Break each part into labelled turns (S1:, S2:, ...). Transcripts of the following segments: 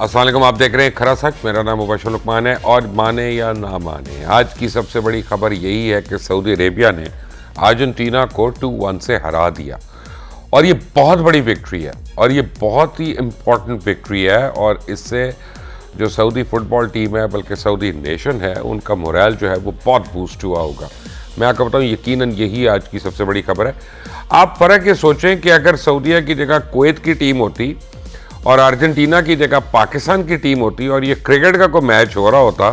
S1: अस्सलाम वालेकुम, आप देख रहे हैं खरा सच। मेरा नाम मुबशर लुकमान है और माने या ना माने, आज की सबसे बड़ी खबर यही है कि सऊदी अरेबिया ने अर्जेंटीना को 2-1 से हरा दिया और ये बहुत बड़ी विक्ट्री है और ये बहुत ही इम्पॉर्टेंट विक्ट्री है। और इससे जो सऊदी फुटबॉल टीम है, बल्कि सऊदी नेशन है, उनका मोरल जो है वो बहुत बूस्ट हुआ होगा। मैं आपको बताऊं, यकीनन यही आज की सबसे बड़ी खबर है। आप फ़र्क ये सोचें कि अगर सऊदीया की जगह कुवैत की टीम होती और अर्जेंटीना की जगह पाकिस्तान की टीम होती और ये क्रिकेट का कोई मैच हो रहा होता,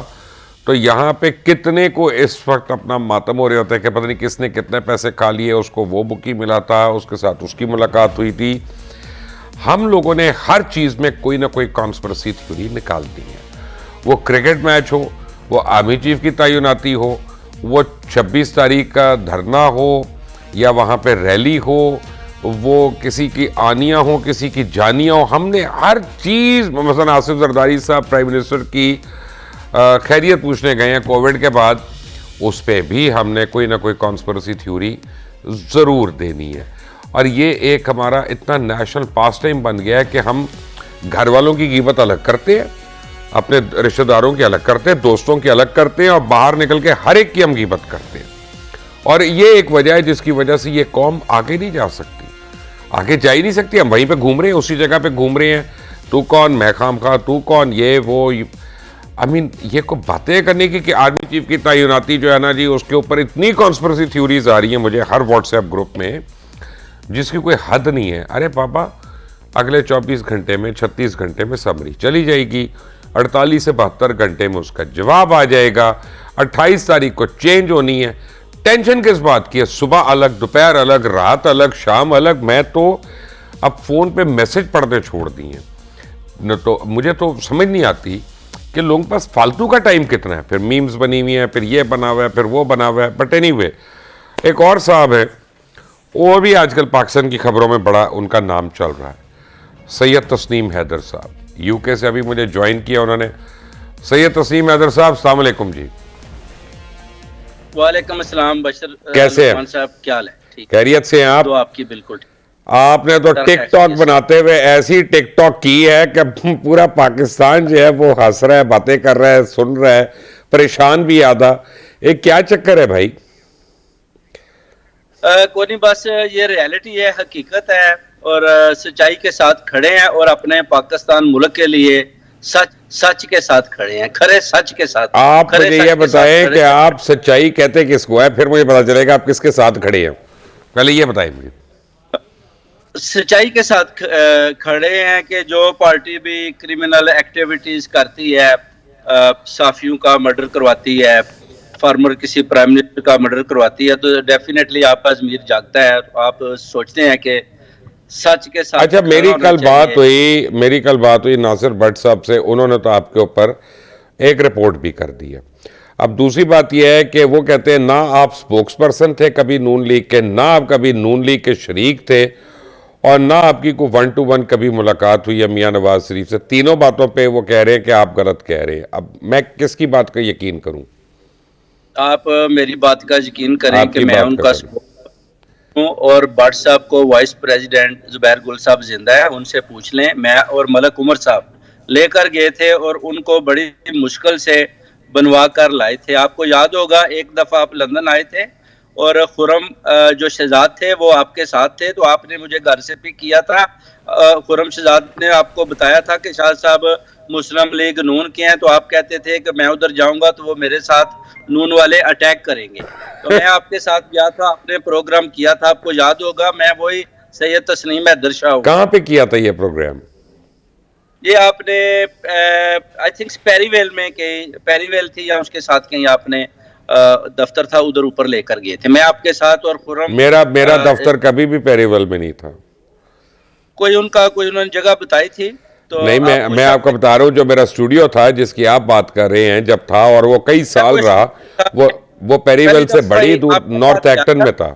S1: तो यहाँ पे कितने को इस वक्त अपना मातम हो रहे होते कि पता नहीं किसने कितने पैसे खा लिए, उसको वो बुकी मिला था, उसके साथ उसकी मुलाकात हुई थी। हम लोगों ने हर चीज़ में कोई ना कोई कॉन्स्पिरेसी थ्योरी निकाल दी है। वो क्रिकेट मैच हो, वो आर्मी चीफ की तैनाती हो, वो 26 तारीख का धरना हो या वहाँ पे रैली हो, वो किसी की आनियाँ हो, किसी की जानियाँ हो, हमने हर चीज़, मसलन आसिफ जरदारी साहब प्राइम मिनिस्टर की खैरियत पूछने गए हैं कोविड के बाद, उस पर भी हमने कोई ना कोई कॉन्स्पिरेसी थ्योरी ज़रूर देनी है। और ये एक हमारा इतना नेशनल पास टाइम बन गया है कि हम घर वालों की कीमत अलग करते हैं, अपने रिश्तेदारों की अलग करते हैं, दोस्तों की अलग करते हैं और बाहर निकल के हर एक की हम कीमत करते हैं। और ये एक वजह है जिसकी वजह से ये कौम आगे नहीं जा सकती, आगे जा ही नहीं सकती। हम वहीं पे घूम रहे हैं, उसी जगह पे घूम रहे हैं, तू कौन मैं खामखा, तू कौन, ये वो। ये को बातें करने की कि आर्मी चीफ की तैनाती जो है ना जी, उसके ऊपर इतनी कॉन्स्पिरेसी थ्योरीज आ रही हैं मुझे हर व्हाट्सएप ग्रुप में, जिसकी कोई हद नहीं है। अरे पापा, अगले 24 घंटे में, 36 घंटे में समरी चली जाएगी, 48 से 72 घंटे में उसका जवाब आ जाएगा, 28 तारीख को चेंज होनी है। टेंशन किस बात की है? सुबह अलग, दोपहर अलग, रात अलग, शाम अलग। मैं तो अब फ़ोन पे मैसेज पढ़ते छोड़ दिए न, तो मुझे तो समझ नहीं आती कि लोगों के पास फालतू का टाइम कितना है। फिर मीम्स बनी हुई हैं, फिर ये बना हुआ है, फिर वो बना हुआ है। बट एनीवे, एक और साहब है, वो भी आजकल पाकिस्तान की खबरों में बड़ा उनका नाम चल रहा है, सैयद तस्नीम हैदर साहब। यूके से अभी मुझे ज्वाइन किया उन्होंने। सैयद तस्नीम हैदर साहब, अस्सलाम वालेकुम जी।
S2: वालेकुम अस्सलाम बशर
S1: कैसे हैं
S2: साहब, क्या हाल है? ठीक,
S1: खैरियत से हैं आप?
S2: तो आपकी बिल्कुल ठीक।
S1: आपने तो टिकटॉक बनाते हुए ऐसी टिकटॉक की है कि पूरा पाकिस्तान जो है वो हंस रहा है, बातें कर रहा है, सुन रहा है, परेशान भी आधा। ये क्या चक्कर है भाई?
S2: कोई नहीं, बस ये रियलिटी है, हकीकत है और सच्चाई के साथ खड़े हैं और अपने पाकिस्तान मुल्क के लिए सच के साथ खड़े हैं, खरे सच के साथ।
S1: आप मुझे ये बताएं कि आप सच्चाई कहते किसको है, फिर मुझे पता चलेगा आप किसके साथ खड़े हैं। पहले ये बताएं मुझे।
S2: सच्चाई के साथ खड़े हैं कि जो पार्टी भी क्रिमिनल एक्टिविटीज करती है, साफियों का मर्डर करवाती है, फार्मर किसी प्राइम मिनिस्टर का मर्डर करवाती है, तो डेफिनेटली आपका ज़मीर जागता है। आप सोचते हैं कि सच के साथ।
S1: अच्छा, मेरी कल बात हुई नासिर भट्ट साहब से, उन्होंने तो आपके ऊपर एक रिपोर्ट भी कर दी है। अब दूसरी बात यह है कि वो कहते हैं ना आप स्पोक्स पर्सन थे कभी नून लीग के, ना आप कभी नून लीग के शरीक थे, और ना आपकी कोई 1-to-1 कभी मुलाकात हुई है मियां नवाज शरीफ से। तीनों बातों पे वो कह रहे हैं कि आप गलत कह रहे हैं। अब मैं किसकी बात का यकीन करूं?
S2: आप मेरी बात का यकीन करें कि मैं उनका हूं, और भट्ट साहब को वाइस प्रेसिडेंट जुबैर गुल साहब जिंदा है, उनसे पूछ लें। मैं और मलक उमर साहब लेकर गए थे और उनको बड़ी मुश्किल से बनवा कर लाए थे। आपको याद होगा, एक दफ़ा आप लंदन आए थे और खुरम जो शहजाद थे वो आपके साथ थे, तो आपने मुझे घर से पिक किया था। खुरम शहजाद ने आपको बताया था कि शाह साहब मुस्लिम लीग नून के हैं, तो आप कहते थे कि मैं उधर जाऊंगा तो वो मेरे साथ नून वाले अटैक करेंगे। तो मैं आपके साथ गया था, आपने प्रोग्राम किया था, आपको याद होगा। मैं वही सैयद तस्नीम हैदर शाह हूं।
S1: कहाँ पे किया था ये प्रोग्राम?
S2: ये आपने आई थिंक पेरीवेल में, कहीं पेरीवेल थी या उसके साथ कहीं आपने दफ्तर था, उधर ऊपर लेकर गए थे मैं आपके साथ और खुरम।
S1: मेरा दफ्तर कभी भी पेरीवेल में नहीं था।
S2: कोई उन्होंने जगह बताई थी तो
S1: नहीं, मैं आपको बता रहा हूँ, जो मेरा स्टूडियो था जिसकी आप बात कर रहे हैं, जब था और वो कई साल रहा, वो पेरीवेल से बड़ी दूर नॉर्थ एक्टन में था।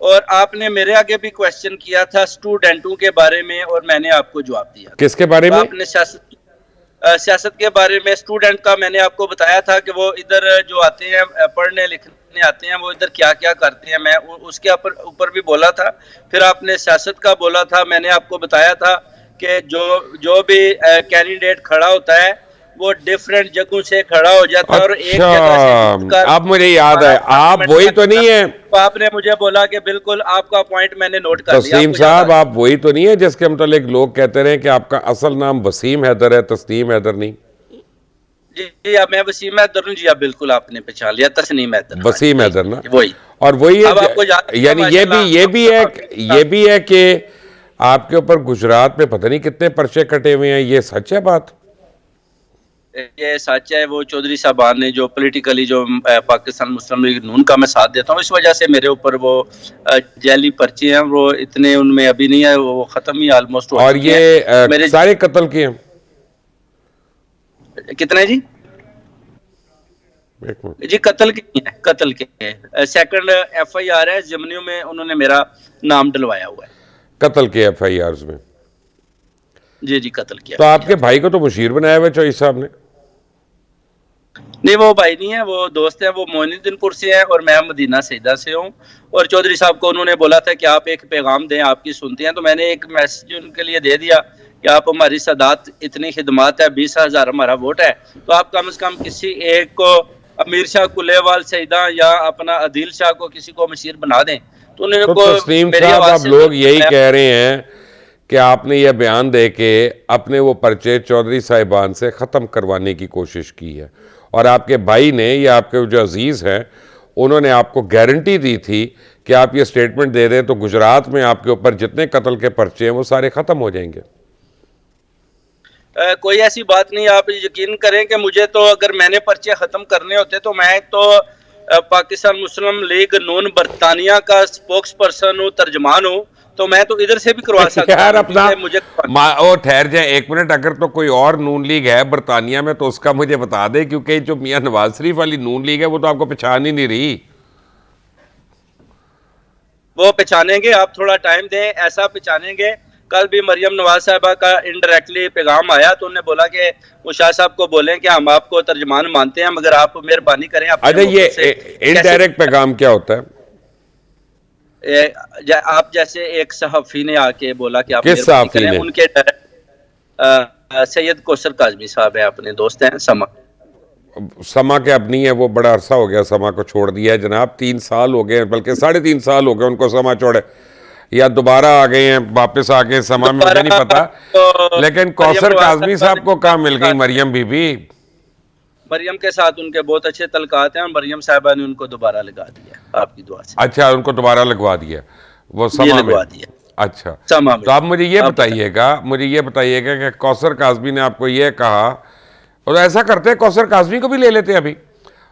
S2: और आपने मेरे आगे भी क्वेश्चन किया था स्टूडेंटों के बारे में और मैंने आपको जवाब दिया।
S1: किसके बारे में?
S2: आपने सियासत के बारे में, स्टूडेंट का मैंने आपको बताया था कि वो इधर जो आते हैं पढ़ने लिखने आते हैं, वो इधर क्या क्या करते हैं, मैं उसके ऊपर भी बोला था। फिर आपने सियासत का बोला था, मैंने आपको बताया था कि जो भी कैंडिडेट खड़ा होता है वो डिफरेंट जगहों से खड़ा हो जाता है और एक जगह से
S1: अब मुझे याद है, आप वही तो नहीं है,
S2: तो आपने मुझे बोला कि बिल्कुल आपका पॉइंट मैंने नोट कर लिया।
S1: तस्लीम साहब, आप वही तो नहीं है जिसके मतलब लोग कहते रहे कि आपका असल नाम वसीम हैदर है, तस्लीम हैदर नहीं?
S2: जी अब मैं वसीम हैदर हूं जी, अब बिल्कुल आपने पहचान लिया, तस्लीम हैदर,
S1: वसीम हैदर ना,
S2: वही।
S1: और वही
S2: अब आपको
S1: है, यानी ये भी है कि आपके ऊपर गुजरात में पता नहीं कितने पर्चे कटे हुए हैं, ये सच है बात?
S2: ये सच है, वो चौधरी साहबान ने जो पॉलिटिकली जो पाकिस्तान मुस्लिम लीग नून का मैं साथ देता हूँ, इस वजह से मेरे ऊपर वो जैली पर्चे हैं, वो इतने उनमें अभी नहीं है, वो खत्म ही ऑलमोस्ट हो
S1: और ये मेरे सारे कत्ल किए हैं?
S2: कितने जी? जी कत्ल के सेकंड FIR है, जमनियों में उन्होंने मेरा नाम डलवाया हुआ है।
S1: कत्ल के FIRs में?
S2: जी कत्ल किया।
S1: तो आपके भाई को तो मुशीर बनाया हुआ चौधरी साहब ने?
S2: नहीं, वो भाई नहीं है, वो दोस्त है, वो मोइनुद्दीनपुर से है और मैं मदीना सैदा से हूँ। और चौधरी साहब को उन्होंने बोला था कि आप एक पैगाम दें, आपकी सुनते हैं, तो मैंने एक मैसेज उनके लिए दे दिया कि आप हमारी सदात इतनी खिदमत है, 20,000 हमारा वोट है, तो आप कम से कम किसी एक को, अमीर शाह कुलेवाल सईदा या अपना अदील शाह को, किसी को मशीर बना दें। तो उन्होंने
S1: तस्लीम साहब, आप लोग यही कह रहे हैं कि आपने यह बयान दे के अपने वो पर्चे चौधरी साहिबान से ख़त्म करवाने की कोशिश की है, और आपके भाई ने या आपके जो अजीज़ हैं उन्होंने आपको गारंटी दी थी कि आप ये स्टेटमेंट दे दें तो गुजरात में आपके ऊपर जितने कत्ल के पर्चे हैं वो सारे ख़त्म हो जाएंगे।
S2: कोई ऐसी बात नहीं, आप यकीन करें कि मुझे तो अगर मैंने पर्चे ख़त्म करने होते तो मैं तो पाकिस्तान मुस्लिम लीग नून बरतानिया का स्पोक्स पर्सन हूँ, तर्जमान हूँ, तो मैं तो इधर से भी करवा सकता
S1: यार अपना मुझे ओ ठहर जाए एक मिनट, अगर तो कोई और नून लीग है बरतानिया में तो उसका मुझे बता दे, क्योंकि जो मियां नवाज शरीफ वाली नून लीग है वो तो आपको पहचान ही नहीं रही।
S2: वो पहचानेंगे, आप थोड़ा टाइम दें, ऐसा पहचानेंगे। कल भी मरियम नवाज साहबा का इनडायरेक्टली पैगाम आया तो उन्होंने बोला कि वो शाह साहब को बोलें कि हम आपको तर्जमान मानते हैं, मगर आप मेहरबानी करें।
S1: अच्छा, ये इनडायरेक्ट पैगाम क्या होता है?
S2: आप जैसे एक सहाफी ने आके बोला कि आप
S1: किस सहाफी ने?
S2: उनके सैयद कौसर काजमी साहब है, अपने दोस्त हैं,
S1: समा के अब नहीं है, वो बड़ा अरसा हो गया समा को छोड़ दिया है जनाब, 3 साल हो गए, बल्कि 3.5 साल हो गए उनको समा छोड़े, या दोबारा आ गए हैं, वापस आ गए समा में, मुझे नहीं पता। तो लेकिन कौसर काजमी साहब को कहाँ मिल गई मरियम बीबी?
S2: मरियम के साथ उनके बहुत अच्छे तलकात हैं, मरियम साहबा ने उनको दोबारा लगा दिया आपकी दुआ से।
S1: अच्छा, उनको दोबारा लगवा दिया, वो समा
S2: लगवा दिया।
S1: अच्छा, तो आप मुझे ये बताइएगा कि कौसर काजमी ने आपको ये कहा, और ऐसा करते हैं कौसर काजमी को भी ले लेते हैं, अभी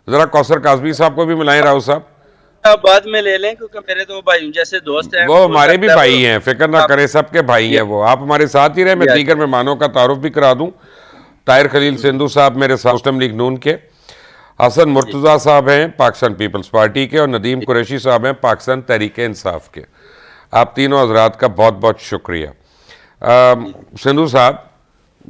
S1: जरा कौसर काजमी साहब को भी मिलाएं, राव साहब
S2: बाद में ले लें, क्योंकि मेरे तो भाई जैसे दोस्त हैं,
S1: वो हमारे भी भाई हैं, फिक्र ना करें, सबके भाई हैं वो। आप हमारे साथ ही रहे, मैं दीगर मेहमानों का तारुफ भी करा दूं। ताहिर खलील सिंधु साहब मेरे साथ मुस्लिम लीग नून के, हसन मुर्तज़ा साहब हैं पाकिस्तान पीपल्स पार्टी के, और नदीम कुरैशी साहब हैं पाकिस्तान तहरीक इंसाफ के। आप तीनों हजरात का बहुत बहुत शुक्रिया। सिंधु साहब,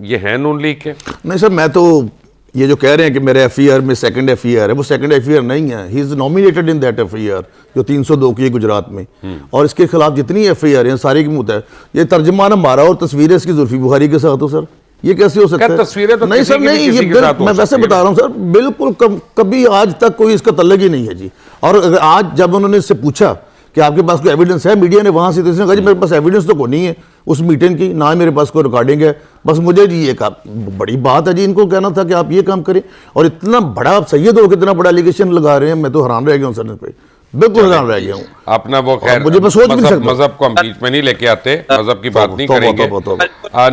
S1: ये हैं नून लीग के?
S3: नहीं सर, मैं तो ये जो कह रहे हैं कि मेरे FIR में सेकंड FIR है, वो सेकंड FIR नहीं है, he is nominated in that FIR जो 302 की है गुजरात में, और इसके खिलाफ जितनी FIR हैं सारी की मुद्दा है। ये तर्जमान हमारा और तस्वीरें इसकी जुल्फी बुखारी के साथ हो सर, ये कैसे हो सकता है?
S1: तस्वीरें तो
S3: नहीं सर, नहीं, ये मैं वैसे बता रहा हूँ सर, बिल्कुल कभी आज तक कोई इसका तल्लक ही नहीं है जी। और आज जब उन्होंने इससे पूछा कि आपके पास कोई एविडेंस है, मीडिया ने वहां से कहा जी मेरे पास एविडेंस तो कोई नहीं है उस मीटिंग की, ना मेरे पास कोई रिकॉर्डिंग है, बस मुझे जी ये बड़ी बात है जी, इनको कहना था कि आप ये काम करें, और इतना बड़ा आप सैयद हो, कितना बड़ा एलिगेशन लगा रहे हैं, मैं तो हैरान रह गया हूँ सर इस पे, बिल्कुल हैरान रह गया हूँ।
S1: अपना वो खैर,
S3: मुझे मैं सोच भी नहीं सकता,
S1: मजहब को हम बीच में नहीं लेके आते, मजहब की बात नहीं करेंगे।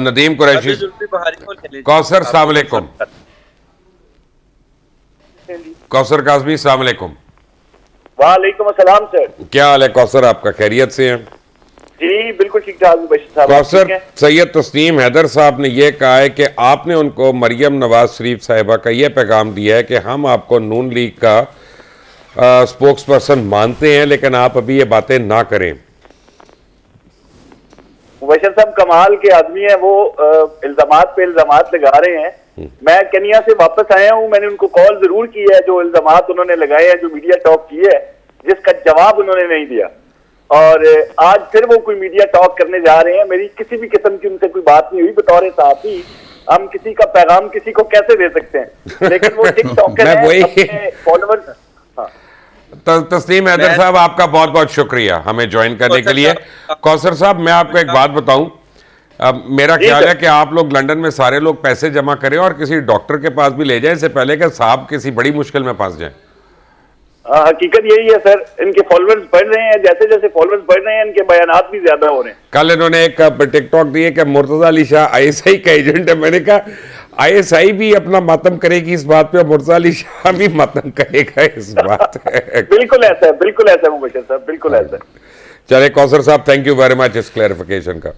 S1: नदीम कुरैशी, कौसर अस्सलाम वालेकुम, कौसर काजमी अस्सलाम वालेकुम।
S4: वालेकुम अस्सलाम सर,
S1: क्या हाल है कौसर आपका, खैरियत से हैं?
S4: जी बिल्कुल ठीक ठाक।
S1: कौसर, सैयद तस्लीम हैदर साहब ने यह कहा है कि आपने उनको मरियम नवाज शरीफ साहिबा का यह पैगाम दिया है कि हम आपको नून लीग का स्पोक्स पर्सन मानते हैं, लेकिन आप अभी ये बातें ना करें।
S4: मुबशर साहब कमाल के आदमी हैं, वो इल्जामात पे इल्जामात लगा रहे हैं। मैं केनिया से वापस आया हूँ, मैंने उनको कॉल जरूर की है, जो इल्जामात उन्होंने लगाए हैं, जो मीडिया टॉक की है, जिसका जवाब उन्होंने नहीं दिया। और आज फिर वो कोई मीडिया टॉक करने जा रहे हैं। मेरी किसी भी किस्म की उनसे कोई बात नहीं हुई। बतौर सहाफी हम किसी का पैगाम किसी को कैसे दे सकते हैं, लेकिन वो टिकटॉकर हैं, अपने फॉलोअर्स।
S1: तस्लीम हैदर साहब, आपका बहुत बहुत शुक्रिया हमें ज्वाइन करने के लिए। कौसर साहब, मैं आपको एक बात बताऊं, मेरा ख्याल है कि आप लोग लंदन में सारे लोग पैसे जमा करें और किसी डॉक्टर के पास भी ले जाएं इससे पहले कि साहब किसी बड़ी मुश्किल में फंस जाएं।
S4: हकीकत यही है सर, इनके फॉलोअर्स बढ़ रहे हैं, जैसे जैसे फॉलोअर्स बढ़ रहे हैं इनके बयानात भी ज्यादा हो रहे हैं।
S1: कल इन्होंने एक टिकटॉक दिए कि मुर्तजा अली शाह ISI का एजेंट है। मैंने कहा ISI भी अपना मातम करेगी इस बात पे और मुर्तजा अली शाह भी मातम करेगा इस बात पे।
S4: बिल्कुल ऐसा है, बिल्कुल ऐसा है मुबशर साहब, बिल्कुल ऐसा है।
S1: चले कौसर साहब, थैंक यू वेरी मच इस क्लैरिफिकेशन का।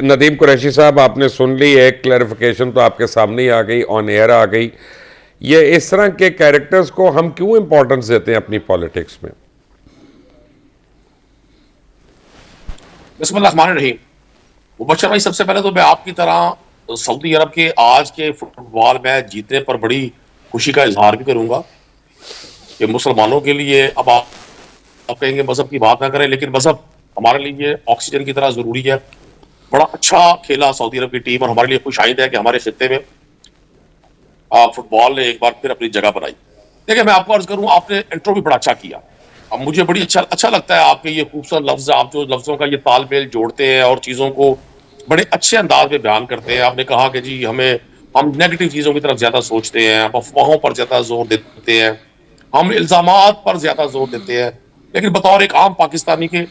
S1: नदीम कुरैशी साहब, आपने सुन ली, एक क्लैरिफिकेशन तो आपके सामने ही आ गई, ऑन एयर आ गई। ये इस तरह के कैरेक्टर्स को हम क्यों इंपॉर्टेंस देते हैं अपनी पॉलिटिक्स में?
S5: बिस्मिल्लाहिर्रहमानिर्रहीम। मुबशर भाई, सबसे पहले तो मैं आपकी तरह सऊदी अरब के आज के फुटबॉल मैच जीतने पर बड़ी खुशी का इजहार भी करूंगा कि मुसलमानों के लिए, अब आप कहेंगे मजहब की बात ना करें, लेकिन मजहब हमारे लिए ऑक्सीजन की तरह जरूरी है। बड़ा अच्छा खेला सऊदी अरब की टीम और हमारे लिए खुशाइंद है कि हमारे खित्ते में फुटबॉल ने एक बार फिर अपनी जगह बनाई। देखिए, मैं आपको अर्ज करूं, आपने इंट्रो भी बड़ा अच्छा किया। अब मुझे बड़ी अच्छा लगता है आपके ये खूबसूरत लफ्ज, आप जो लफ्जों का ये तालमेल जोड़ते हैं और चीजों को बड़े अच्छे अंदाज में बयान करते हैं। आपने कहा कि जी हम नेगेटिव चीजों की तरफ ज्यादा सोचते हैं, हम अफवाहों पर ज्यादा जोर देते हैं, हम इल्जामात पर ज्यादा जोर देते हैं, लेकिन बतौर एक आम पाकिस्तानी के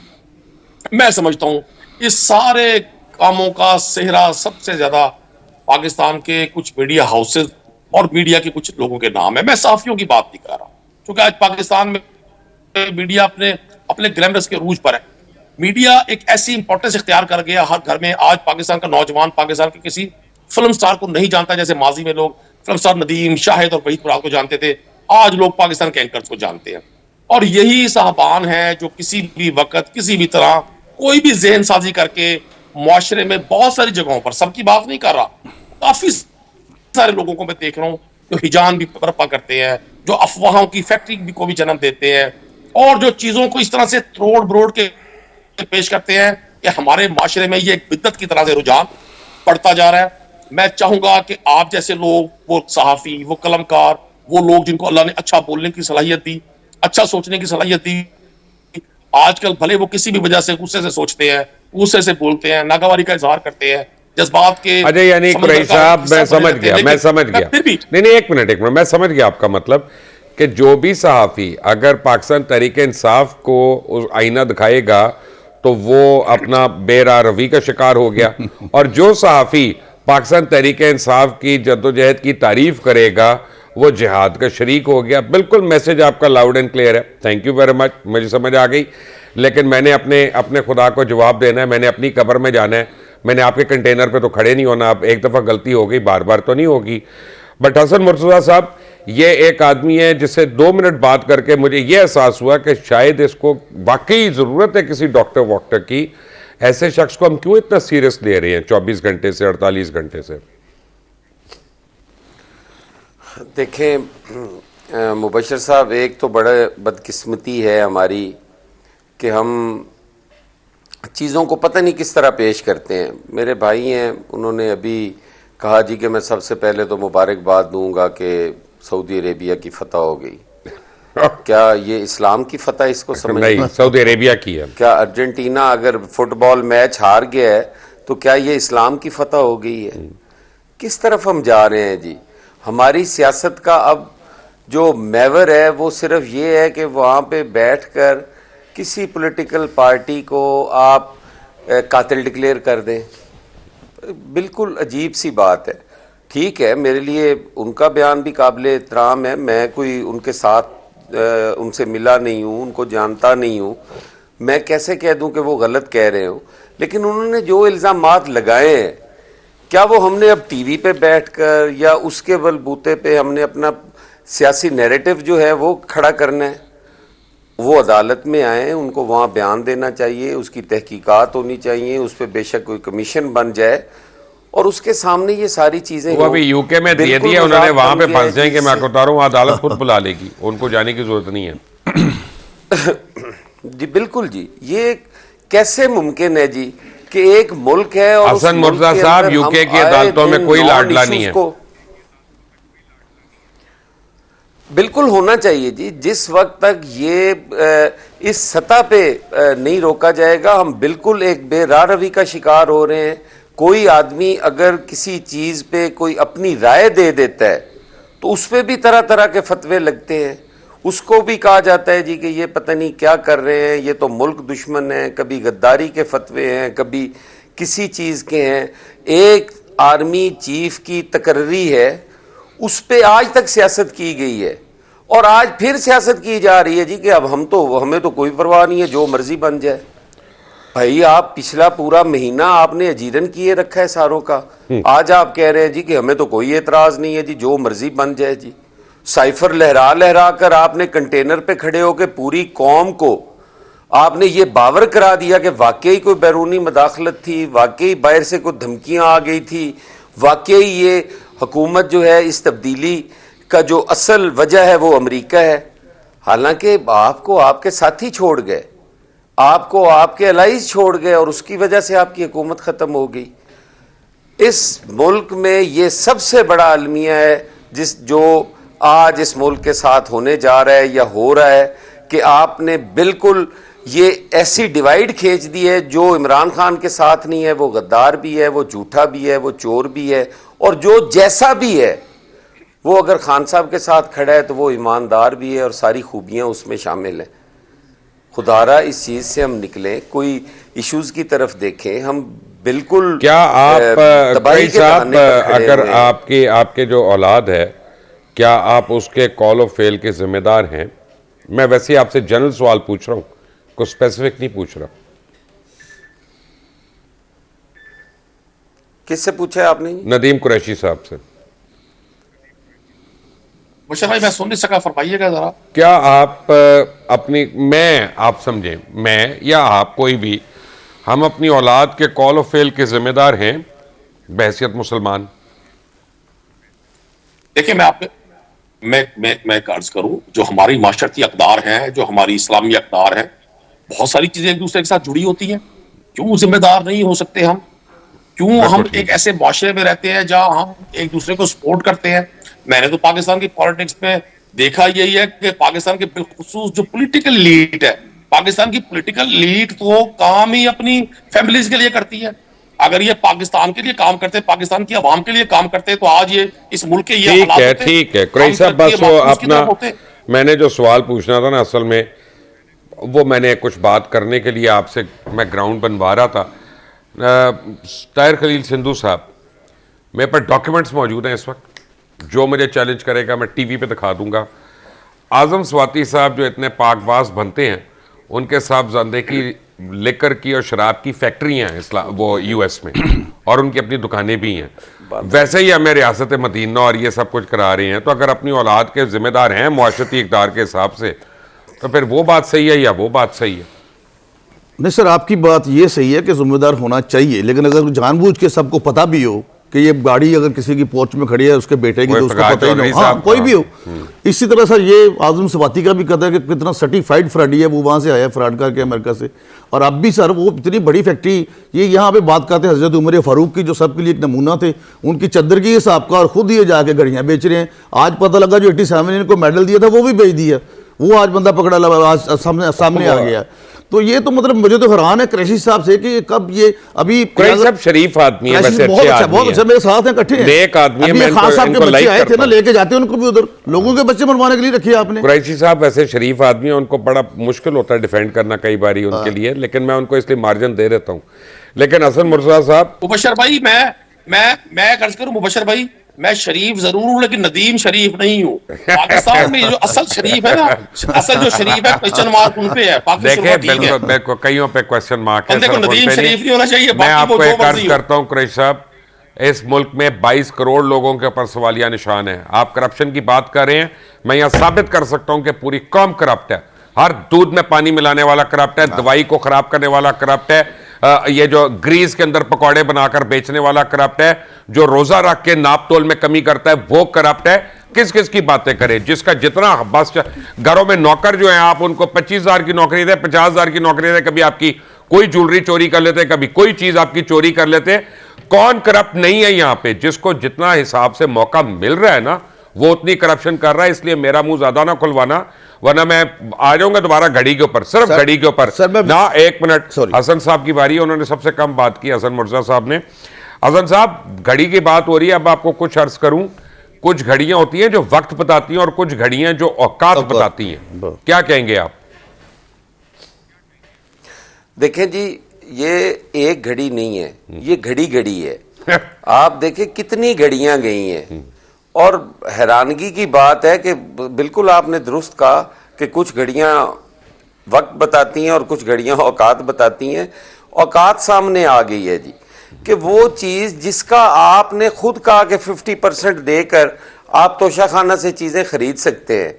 S5: मैं समझता हूं इस सारे कामों का सेहरा सबसे ज्यादा पाकिस्तान के कुछ मीडिया हाउसेज और मीडिया के कुछ लोगों के नाम है। मैं साफियों की बात नहीं कर रहा, क्योंकि आज पाकिस्तान में मीडिया अपने ग्लैमरस के रूज पर है। मीडिया एक ऐसी इंपॉर्टेंस इख्तियार कर गया हर घर में। आज पाकिस्तान का नौजवान पाकिस्तान के किसी फिल्म स्टार को नहीं जानता, जैसे माजी में लोग फिल्म स्टार नदीम, शाहिद और वहीद मुराद को जानते थे, आज लोग पाकिस्तान के एंकर्स को जानते हैं। और यही साहबान है जो किसी भी वक्त किसी भी तरह कोई भी जहन साजी करके मुआशरे में बहुत सारी जगहों पर, सबकी बात नहीं कर रहा, काफी सारे लोगों को मैं देख रहा हूं जो हिजान भी बर्पा करते हैं, जो अफवाहों की फैक्ट्री को भी जन्म देते हैं और जो चीजों को इस तरह से तोड़ बरोड़ के पेश करते हैं कि हमारे माशरे में ये एक बिद्दत की तरह से रुझान बढ़ता जा रहा है। मैं चाहूंगा कि आप जैसे लोग, वो सहाफी, वो कलमकार, वो लोग जिनको अल्लाह ने अच्छा बोलने की सलाहियत दी, अच्छा सोचने की सलाहियत दी, आजकल भले वो किसी भी वजह से गुस्से से सोचते हैं, गुस्से से बोलते हैं, नागवारी का इजहार करते हैं, जज्बात के।
S1: अजय यानी कुरैशी साहब, मैं समझ गया नहीं, एक मिनट, मैं समझ गया आपका मतलब कि जो भी सहाफी अगर पाकिस्तान तहरीक इंसाफ को आईना दिखाएगा तो वो अपना बेरा रवि का शिकार हो गया और जो सहाफी पाकिस्तान तहरीक इंसाफ की जद्दोजहद की तारीफ करेगा वो जिहाद का शरीक हो गया। बिल्कुल मैसेज आपका लाउड एंड क्लियर है, थैंक यू वेरी मच, मुझे समझ आ गई। लेकिन मैंने अपने खुदा को जवाब देना है, मैंने अपनी कब्र में जाना है, मैंने आपके कंटेनर पे तो खड़े नहीं होना। अब एक दफ़ा गलती हो गई, बार बार तो नहीं होगी। बट हसन मुर्तज़ा साहब, ये एक आदमी है जिससे 2 मिनट बात करके मुझे ये एहसास हुआ कि शायद इसको वाकई ज़रूरत है किसी डॉक्टर वॉक्टर की। ऐसे शख्स को हम क्यों इतना सीरियस ले रहे हैं 24 घंटे से 48 घंटे से?
S6: देखें मुबशर साहब, एक तो बड़ा बदकिस्मती है हमारी कि हम चीज़ों को पता नहीं किस तरह पेश करते हैं। मेरे भाई हैं, उन्होंने अभी कहा जी कि मैं सबसे पहले तो मुबारकबाद दूंगा कि सऊदी अरेबिया की फतह हो गई। क्या ये इस्लाम की फतह इसको समझ
S1: नहीं, सऊदी अरेबिया की है।
S6: क्या अर्जेंटीना अगर फुटबॉल मैच हार गया है तो क्या ये इस्लाम की फतह हो गई है? किस तरफ हम जा रहे हैं जी? हमारी सियासत का अब जो महवर है वो सिर्फ ये है कि वहाँ पे बैठकर किसी पॉलिटिकल पार्टी को आप कातिल डिक्लेयर कर दें। बिल्कुल अजीब सी बात है। ठीक है, मेरे लिए उनका बयान भी काबिल एहतराम है, मैं कोई उनके साथ उनसे मिला नहीं हूँ, उनको जानता नहीं हूँ, मैं कैसे कह दूँ कि वो गलत कह रहे हो। लेकिन उन्होंने जो इल्ज़ामात लगाए हैं, क्या वो हमने अब टीवी पे बैठकर या उसके बलबूते पे हमने अपना सियासी नैरेटिव जो है वो खड़ा करना है? वो अदालत में आए, उनको वहाँ बयान देना चाहिए, उसकी तहकीकात होनी चाहिए, उस पर बेशक कोई कमीशन बन जाए और उसके सामने ये सारी चीजें।
S1: वो अभी यूके में दे दिया उन्होंने, वहां पे फंस जाएंगे, मैं बता रहा हूँ, अदालत खुद बुला लेगी, उनको जाने की जरूरत नहीं है।
S6: जी बिल्कुल जी, ये कैसे मुमकिन है जी कि एक मुल्क है और
S1: हसन मुर्तजा साहब, यूके की अदालतों में कोई लाडला नहीं है।
S6: बिल्कुल होना चाहिए जी। जिस वक्त तक ये इस सतह पे नहीं रोका जाएगा, हम बिल्कुल एक बेरारवी का शिकार हो रहे हैं। कोई आदमी अगर किसी चीज पे कोई अपनी राय दे देता है तो उस पे भी तरह तरह के फतवे लगते हैं। उसको भी कहा जाता है जी कि ये पता नहीं क्या कर रहे हैं, ये तो मुल्क दुश्मन है। कभी गद्दारी के फतवे हैं, कभी किसी चीज के हैं। एक आर्मी चीफ की तकर्री है, उस पे आज तक सियासत की गई है और आज फिर सियासत की जा रही है जी कि अब हमें तो कोई परवाह नहीं है, जो मर्जी बन जाए। भाई आप पिछला पूरा महीना आपने अजीरन किए रखा है सारों का, आज आप कह रहे हैं जी कि हमें तो कोई एतराज नहीं है जी, जो मर्जी बन जाए जी। साइफर लहरा लहरा कर आपने कंटेनर पे खड़े होकर पूरी कौम को आपने ये बावर करा दिया कि वाकई कोई बैरूनी मदाखलत थी, वाकई बाहर से कोई धमकियां आ गई थी, वाकई ये हुकूमत जो है इस तब्दीली का जो असल वजह है वो अमेरिका है। हालांकि आपको आपके साथी छोड़ गए, आपको आपके अलाइज छोड़ गए और उसकी वजह से आपकी हुकूमत ख़त्म हो गई। इस मुल्क में ये सबसे बड़ा अलमिया है जो आज इस मुल्क के साथ होने जा रहा है या हो रहा है कि आपने बिल्कुल ये ऐसी डिवाइड खींच दी है। जो इमरान खान के साथ नहीं है वो गद्दार भी है, वो झूठा भी है, वो चोर भी है, और जो जैसा भी है वो अगर खान साहब के साथ खड़ा है तो वो ईमानदार भी है और सारी खूबियां उसमें शामिल हैं। खुदारा इस चीज से हम निकलें, कोई इश्यूज की तरफ देखें। हम बिल्कुल
S1: क्या आप साहब अगर आपके जो औलाद है, क्या आप उसके कॉल ऑफ फेल के जिम्मेदार हैं? मैं वैसे आपसे जनरल सवाल पूछ रहा हूं, कुछ स्पेसिफिक नहीं पूछ रहा।
S6: किससे पूछा है आपने?
S1: नदीम कुरैशी साहब से।
S5: मुशर्रफ भाई मैं सुन नहीं सका, फरमाइएगा जरा।
S1: क्या आप आप समझें, मैं या आप कोई भी, हम अपनी औलाद के कॉल ऑफ फेल के जिम्मेदार हैं बहैसियत मुसलमान?
S5: देखिए मैं अर्ज करूं, जो हमारी माशरती अकदार हैं, जो हमारी इस्लामी अकदार हैं, बहुत सारी चीजें एक दूसरे के साथ जुड़ी होती हैं। क्यों जिम्मेदार नहीं हो सकते हम? क्यों हम एक ऐसे माशरे में रहते हैं जहां हम एक दूसरे को सपोर्ट करते हैं? मैंने तो पाकिस्तान की पॉलिटिक्स में देखा यही है कि पाकिस्तान के बिलखुसूस जो पॉलिटिकल लीड है, पाकिस्तान की पॉलिटिकल लीड तो काम ही अपनी फैमिलीज के लिए करती है। अगर ये पाकिस्तान के लिए काम करते, पाकिस्तान की आवाम के लिए काम करते, तो आज ये इस मुल्क के ये
S1: हालात होते। ठीक है कुरैशी साहब, बस वो अपना मैंने जो सवाल पूछना था ना, असल में वो मैंने कुछ बात करने के लिए आपसे मैं ग्राउंड बनवा रहा था। ताहिर खलील सिंधु साहब, मेरे पास डॉक्यूमेंट्स मौजूद हैं इस वक्त, जो मुझे चैलेंज करेगा मैं टीवी पे दिखा दूंगा। आजम स्वाति साहब जो इतने पाकबाज बनते हैं, उनके साहबजादे की लिकर की और शराब की फैक्ट्रियां हैं वो यूएस में, और उनकी अपनी दुकानें भी हैं। वैसे ही हमें रियासत मदीना और ये सब कुछ करा रहे हैं। तो अगर अपनी औलाद के जिम्मेदार हैं मुआशरती इक़्तिदार के हिसाब से, तो फिर वो बात सही है या वो बात सही है?
S3: नहीं सर, आपकी बात ये सही है कि जिम्मेदार होना चाहिए, लेकिन अगर जानबूझ के सबको पता भी हो कि ये गाड़ी अगर किसी की पोर्च में खड़ी है उसके बेटे की, तो उसको पता ही नहीं, हाँ कोई भी हो। इसी तरह सर ये आजम स्वाति का भी कहता है कि कितना सर्टिफाइड फ्रॉडी है, वो वहाँ से आया फ्रॉड करके अमेरिका से। और अब भी सर वो इतनी बड़ी फैक्ट्री, ये यहाँ पे बात करते हैं हजरत उमर फारूक की, जो सबके लिए एक नमूना थे, उनकी चद्दर की हिसाब का, और खुद ये जाके घड़ियाँ बेच रहे हैं। आज पता लगा जो 87 इनको मेडल दिया था वो भी बेच दिया, वो आज बंदा पकड़ा लगा, आज सामने आ गया। तो ये तो मतलब मुझे तो हैरान है कुरैशी साहब से कि कब ये अभी
S1: कुरैशी साहब शरीफ आदमी है, वैसे
S3: बहुत अच्छा, मेरे साथ हैं, इकट्ठे हैं,
S1: नेक आदमी है। मैं
S3: खान साहब के बच्चे आए थे ना, लेके जाते हैं उनको भी उधर, लोगों के बच्चे मरवाने के लिए रखे आपने।
S1: कुरैशी साहब वैसे शरीफ आदमी है, उनको बड़ा मुश्किल होता है डिफेंड करना कई बारी उनके लिए, लेकिन मैं उनको इसलिए मार्जिन दे देता हूँ। लेकिन हसन मुर्तजा साहब,
S5: मुबशर भाई मैं अर्ज करूं, मुबशर भाई मैं शरीफ जरूर हूं लेकिन नदीम शरीफ नहीं हूं। पाकिस्तान में जो असल शरीफ है ना, असल जो शरीफ है क्वेश्चन मार्क उन पे है।
S1: देखिए कईयों पे क्वेश्चन मार्क है,
S5: नदीम शरीफ नहीं होना चाहिए।
S1: मैं आपको एक अर्ज करता हूं कुरैशी साहब, इस मुल्क में 22 करोड़ लोगों के ऊपर सवालिया निशान है। आप करप्शन की बात कर रहे हैं, मैं यहां साबित कर सकता हूं कि पूरी कौम करप्ट है। हर दूध में पानी मिलाने वाला करप्ट है, दवाई को खराब करने वाला करप्ट है, ये जो ग्रीस के अंदर पकौड़े बनाकर बेचने वाला करप्ट है, जो रोजा रख के नाप तोल में कमी करता है वो करप्ट है। किस किस की बातें करें, जिसका जितना बस घरों में नौकर जो है आप उनको 25,000 की नौकरी दे, 50,000 की नौकरी दे, कभी आपकी कोई ज्वेलरी चोरी कर लेते, कभी कोई चीज आपकी चोरी कर लेते। कौन करप्ट नहीं है यहां पे? जिसको जितना हिसाब से मौका मिल रहा है ना वो उतनी करप्शन कर रहा है। इसलिए मेरा मुंह ज्यादा ना खुलवाना, वरना मैं आ जाऊंगा दोबारा घड़ी के ऊपर, सिर्फ घड़ी के ऊपर ना। एक मिनट, हसन साहब की बारी है, उन्होंने सबसे कम बात की, हसन मुर्जा साहब ने। हसन साहब, घड़ी की बात हो रही है, अब आपको कुछ अर्ज करूं। कुछ घड़ियां होती हैं जो वक्त बताती हैं और कुछ घड़ियां जो औकात बताती हैं, क्या कहेंगे आप?
S6: देखें जी, ये एक घड़ी नहीं है, ये घड़ी घड़ी है। आप देखें कितनी घड़ियां गई हैं। और हैरानगी की बात है कि बिल्कुल आपने दुरुस्त कहा कि कुछ घड़ियां वक्त बताती हैं और कुछ घड़ियां औकात बताती हैं। औकात सामने आ गई है जी, कि वो चीज जिसका आपने खुद कहा कि 50% देकर आप तोशाखाना से चीजें खरीद सकते हैं,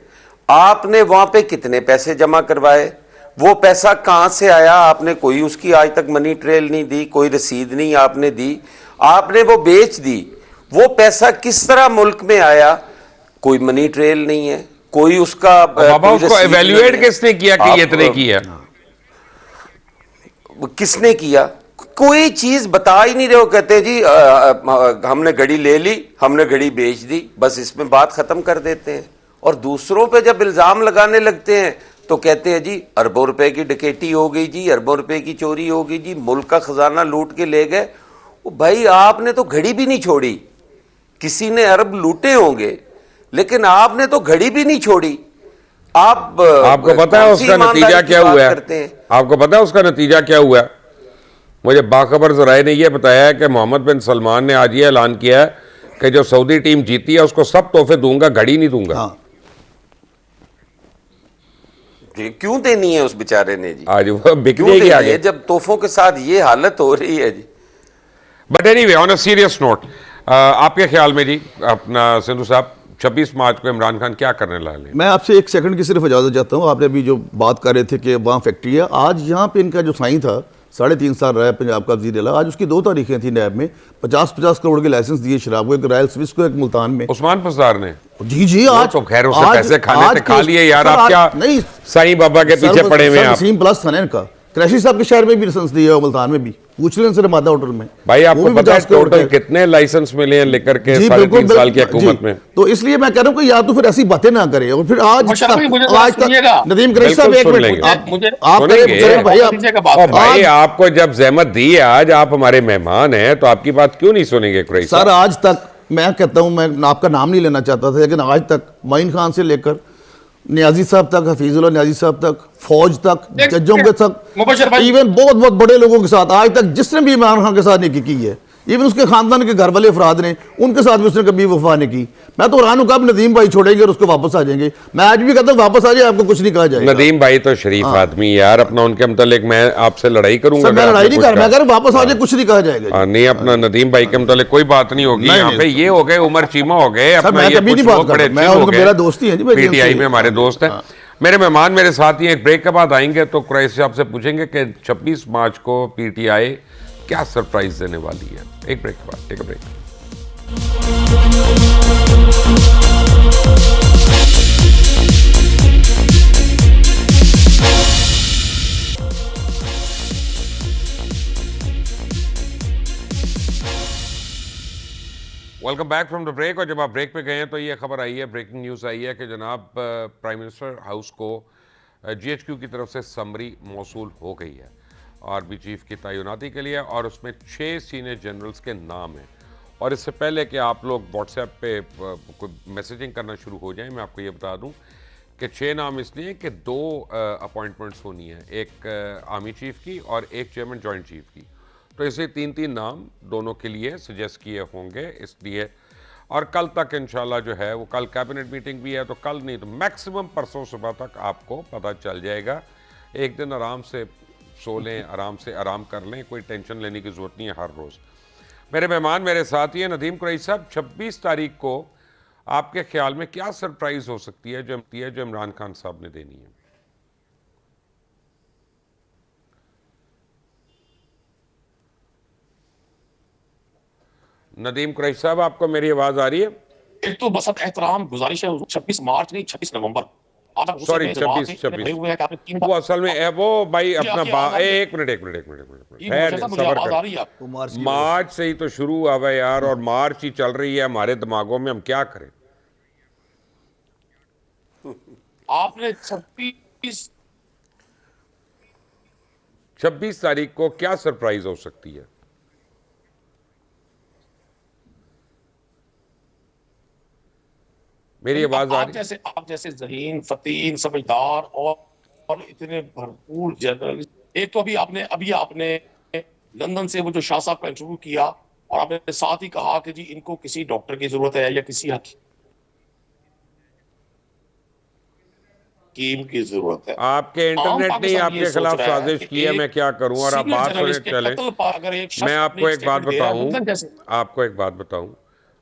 S6: आपने वहां पे कितने पैसे जमा करवाए, वो पैसा कहां से आया, आपने कोई उसकी आज तक मनी ट्रेल नहीं दी, कोई रसीद नहीं आपने दी, आपने वो बेच दी, वो पैसा किस तरह मुल्क में आया, कोई मनी ट्रेल नहीं है, कोई उसका
S1: बाबा उसको एवेल्युएट किसने किया कि ये इतने किया?
S6: किसने किया? कोई चीज बता ही नहीं रहे हो। कहते जी हमने घड़ी ले ली, हमने घड़ी बेच दी, बस इसमें बात खत्म कर देते हैं। और दूसरों पे जब इल्जाम लगाने लगते हैं तो कहते हैं जी अरबों रुपए की डकैती हो गई जी, अरबों रुपए की चोरी हो गई जी, मुल्क का खजाना लूट के ले गए। भाई आपने तो घड़ी भी नहीं छोड़ी, किसी ने अरब लूटे होंगे लेकिन आपने तो घड़ी भी नहीं छोड़ी।
S1: आपको पता है उसका नतीजा क्या हुआ है? आपको पता है उसका नतीजा क्या हुआ? मुझे बाखबर जराए ने यह बताया है कि मोहम्मद बिन सलमान ने आज ये ऐलान किया है कि जो सऊदी टीम जीती है उसको सब तोहफे दूंगा, घड़ी नहीं दूंगा।
S3: हाँ।
S6: क्यों देनी है उस बेचारे ने जी?
S1: आज वो बिकने की आगे
S6: जब तोहफों के साथ ये हालत हो रही है जी।
S1: But anyway, on a serious note, आपके ख्याल में जी, अपना सिंधु साहब, 26 मार्च को इमरान खान क्या करने वाले हैं?
S3: मैं आपसे एक सेकंड की सिर्फ इजाजत चाहता हूँ। आपने अभी जो बात कर रहे थे कि वहाँ फैक्ट्री है, आज यहाँ पे इनका जो साइन था 3.5 साल रहा है पंजाब का वज़ीर आला, आज उसकी 2 तारीखें थी नैब में। 50-50 करोड़ के लाइसेंस दिए शराब को, एक रॉयल स्विस को, एक मुल्तान में।
S1: उस्मान फसार ने
S3: जी आज
S1: तो खैर उसे पैसे खाने थे, खा लिए यार। आप क्या
S3: नहीं
S1: साईं बाबा के पीछे पड़े हुए हैं आप?
S3: वसीम प्लस था ना इनका, क्रैशी साहब के शहर में भी लाइसेंस दिया और मुल्तान में भी, पूछ लें सर मादा होटल में।
S1: भाई आपको पता है टोटल कितने लाइसेंस मिले हैं लेकर के 3.5 साल की हुकूमत में?
S3: तो इसलिए मैं कह रहा हूं कि या तो फिर ऐसी बातें ना करें और फिर आज तक नदीम क्रैशी साहब एक मिनट आप
S1: भाई, आपको जब जहमत दी है, आज आप हमारे मेहमान हैं तो आपकी बात क्यों नहीं सुनेंगे क्रैशी
S3: सर? आज तक मैं कहता हूं, मैं आपका नाम नहीं लेना चाहता था, लेकिन आज तक मोइन खान से लेकर नियाजी साहब तक, हफीजुल्लाह नियाजी साहब तक, फौज तक, जजों के साथ, इवन बहुत बहुत बड़े लोगों के साथ आज तक जिसने भी इमरान खान के साथ नहीं की है, इवन उसके खानदान के घर वाले अफराद ने, उनके साथ भी उसने कभी वफा नहीं की। मैं तो हैरान हूं कब नदीम भाई छोड़ेंगे और उसको वापस आ जाएंगे। मैं आज भी कहता हूं वापस आ जाए, आपको कुछ नहीं कहा जाएगा।
S1: नदीम भाई तो शरीफ आदमी यार, अपना उनके मतलब मैं आपसे लड़ाई करूंगा?
S3: मैं लड़ाई नहीं कर, मैं कह वापस आ जाए, कुछ नहीं कहा जाएगा।
S1: नहीं, अपना नदीम भाई के मतलब कोई बात नहीं होगी यहाँ पे। ये हो गए उमर चीमा हो गए,
S3: मेरा दोस्ती है,
S1: पीटीआई में हमारे दोस्त हैं। मेरे मेहमान मेरे साथ ही एक ब्रेक के बाद आएंगे तो क्रैशी साहब से पूछेंगे कि 26 मार्च को पीटीआई क्या सरप्राइज देने वाली है। एक ब्रेक के बाद, take a break. Welcome back from the break. और जब आप ब्रेक पे गए हैं तो ये खबर आई है, ब्रेकिंग न्यूज़ आई है कि जनाब प्राइम मिनिस्टर हाउस को GHQ की तरफ से समरी मौसूल हो गई है आर्मी चीफ की तैनाती के लिए, और उसमें 6 सीनियर जनरल्स के नाम हैं। और इससे पहले कि आप लोग व्हाट्सएप पे कोई मैसेजिंग करना शुरू हो जाएं, मैं आपको ये बता दूं कि 6 नाम इसलिए कि 2 अपॉइंटमेंट्स होनी है, एक आर्मी चीफ की और एक चेयरमैन जॉइंट चीफ की। तो इसे 3-3 नाम दोनों के लिए सजेस्ट किए होंगे इसलिए। और कल तक इंशाल्लाह जो है वो, कल कैबिनेट मीटिंग भी है, तो कल नहीं तो मैक्सिमम परसों सुबह तक आपको पता चल जाएगा। एक दिन आराम से सो लें, आराम से आराम कर लें, कोई टेंशन लेने की ज़रूरत नहीं है हर रोज़। मेरे मेहमान मेरे साथ ही हैं नदीम क्रैशी साहब। 26 तारीख को आपके ख्याल में क्या सरप्राइज़ हो सकती है जो इमरान खान साहब ने देनी है? नदीम क्रैशी साहब, आपको मेरी आवाज़ आ रही है?
S5: एक तो बस एहतराम गुजारिश है, 26 मार्च नहीं 26 नवंबर
S1: सॉरी 26 वो असल में है वो भाई अपना एक मिनट सबर कर। मार्च से ही तो शुरू हुआ है यार, और मार्च ही चल रही है हमारे दिमागों में, हम क्या करें।
S5: आपने
S1: 26 तारीख को क्या सरप्राइज हो सकती है? मेरी आवाज आ रही?
S5: आप जैसे ज़हीन फतीन समझदार और इतने भरपूर जर्नलिस्ट, एक तो अभी आपने लंदन से वो जो शाह साहब का इंटरव्यू किया और आपने साथ ही कहा कि जी इनको किसी डॉक्टर की जरूरत है या किसी हकीम की जरूरत है।
S1: आपके इंटरनेट ने आपके खिलाफ साजिश की है, मैं क्या करूं। और आप बात सुने चले, मैं आपको एक बात बताऊं,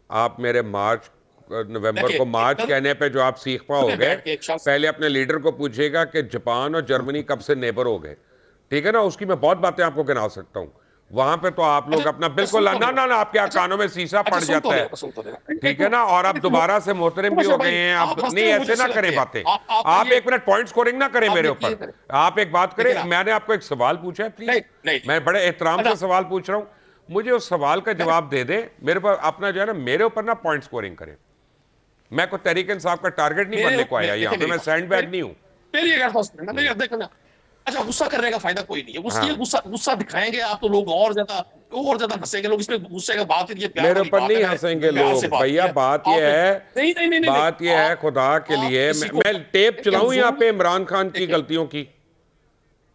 S1: आप मेरे मार्च नवंबर को मार्च कहने पे जो आप सीख पाओगे, पहले अपने लीडर को पूछिएगा कि जापान और जर्मनी कब से नेबर हो गए, ठीक है ना। उसकी मैं बहुत बातें आपको गिना सकता हूं। वहां पे तो आप लोग अपना बिल्कुल ना आपके कानों में शीशा पड़ जाता है, ठीक है ना। और आप दोबारा से मोहतरम भी हो गए हैं। आप नहीं ऐसे ना करें बातें। आप एक मिनट पॉइंट स्कोरिंग ना करें मेरे ऊपर। आप एक बात करें, मैंने आपको एक सवाल पूछा है, प्लीज मैं बड़े एहतराम से सवाल पूछ रहा हूं, मुझे उस सवाल का जवाब दे दे। मेरे पर अपना जो है ना, मेरे ऊपर ना पॉइंट स्कोरिंग करें। मैं कोई तहरीक इंसाफ का टारगेट नहीं बनने को आया यहाँ पे, मैं सैंडबैग नहीं हूँ।
S5: अच्छा, गुस्सा करने का फायदा कोई नहीं है। हाँ। गुस्सा दिखाएंगे आप तो लोग और ज्यादा हंसेंगे। लोग इसमें गुस्से का बात ही
S1: मेरे ऊपर नहीं हंसेंगे लोग भैया। बात यह है, बात यह है खुदा के लिए, मैं टेप चलाऊं यहाँ पे इमरान खान की गलतियों की?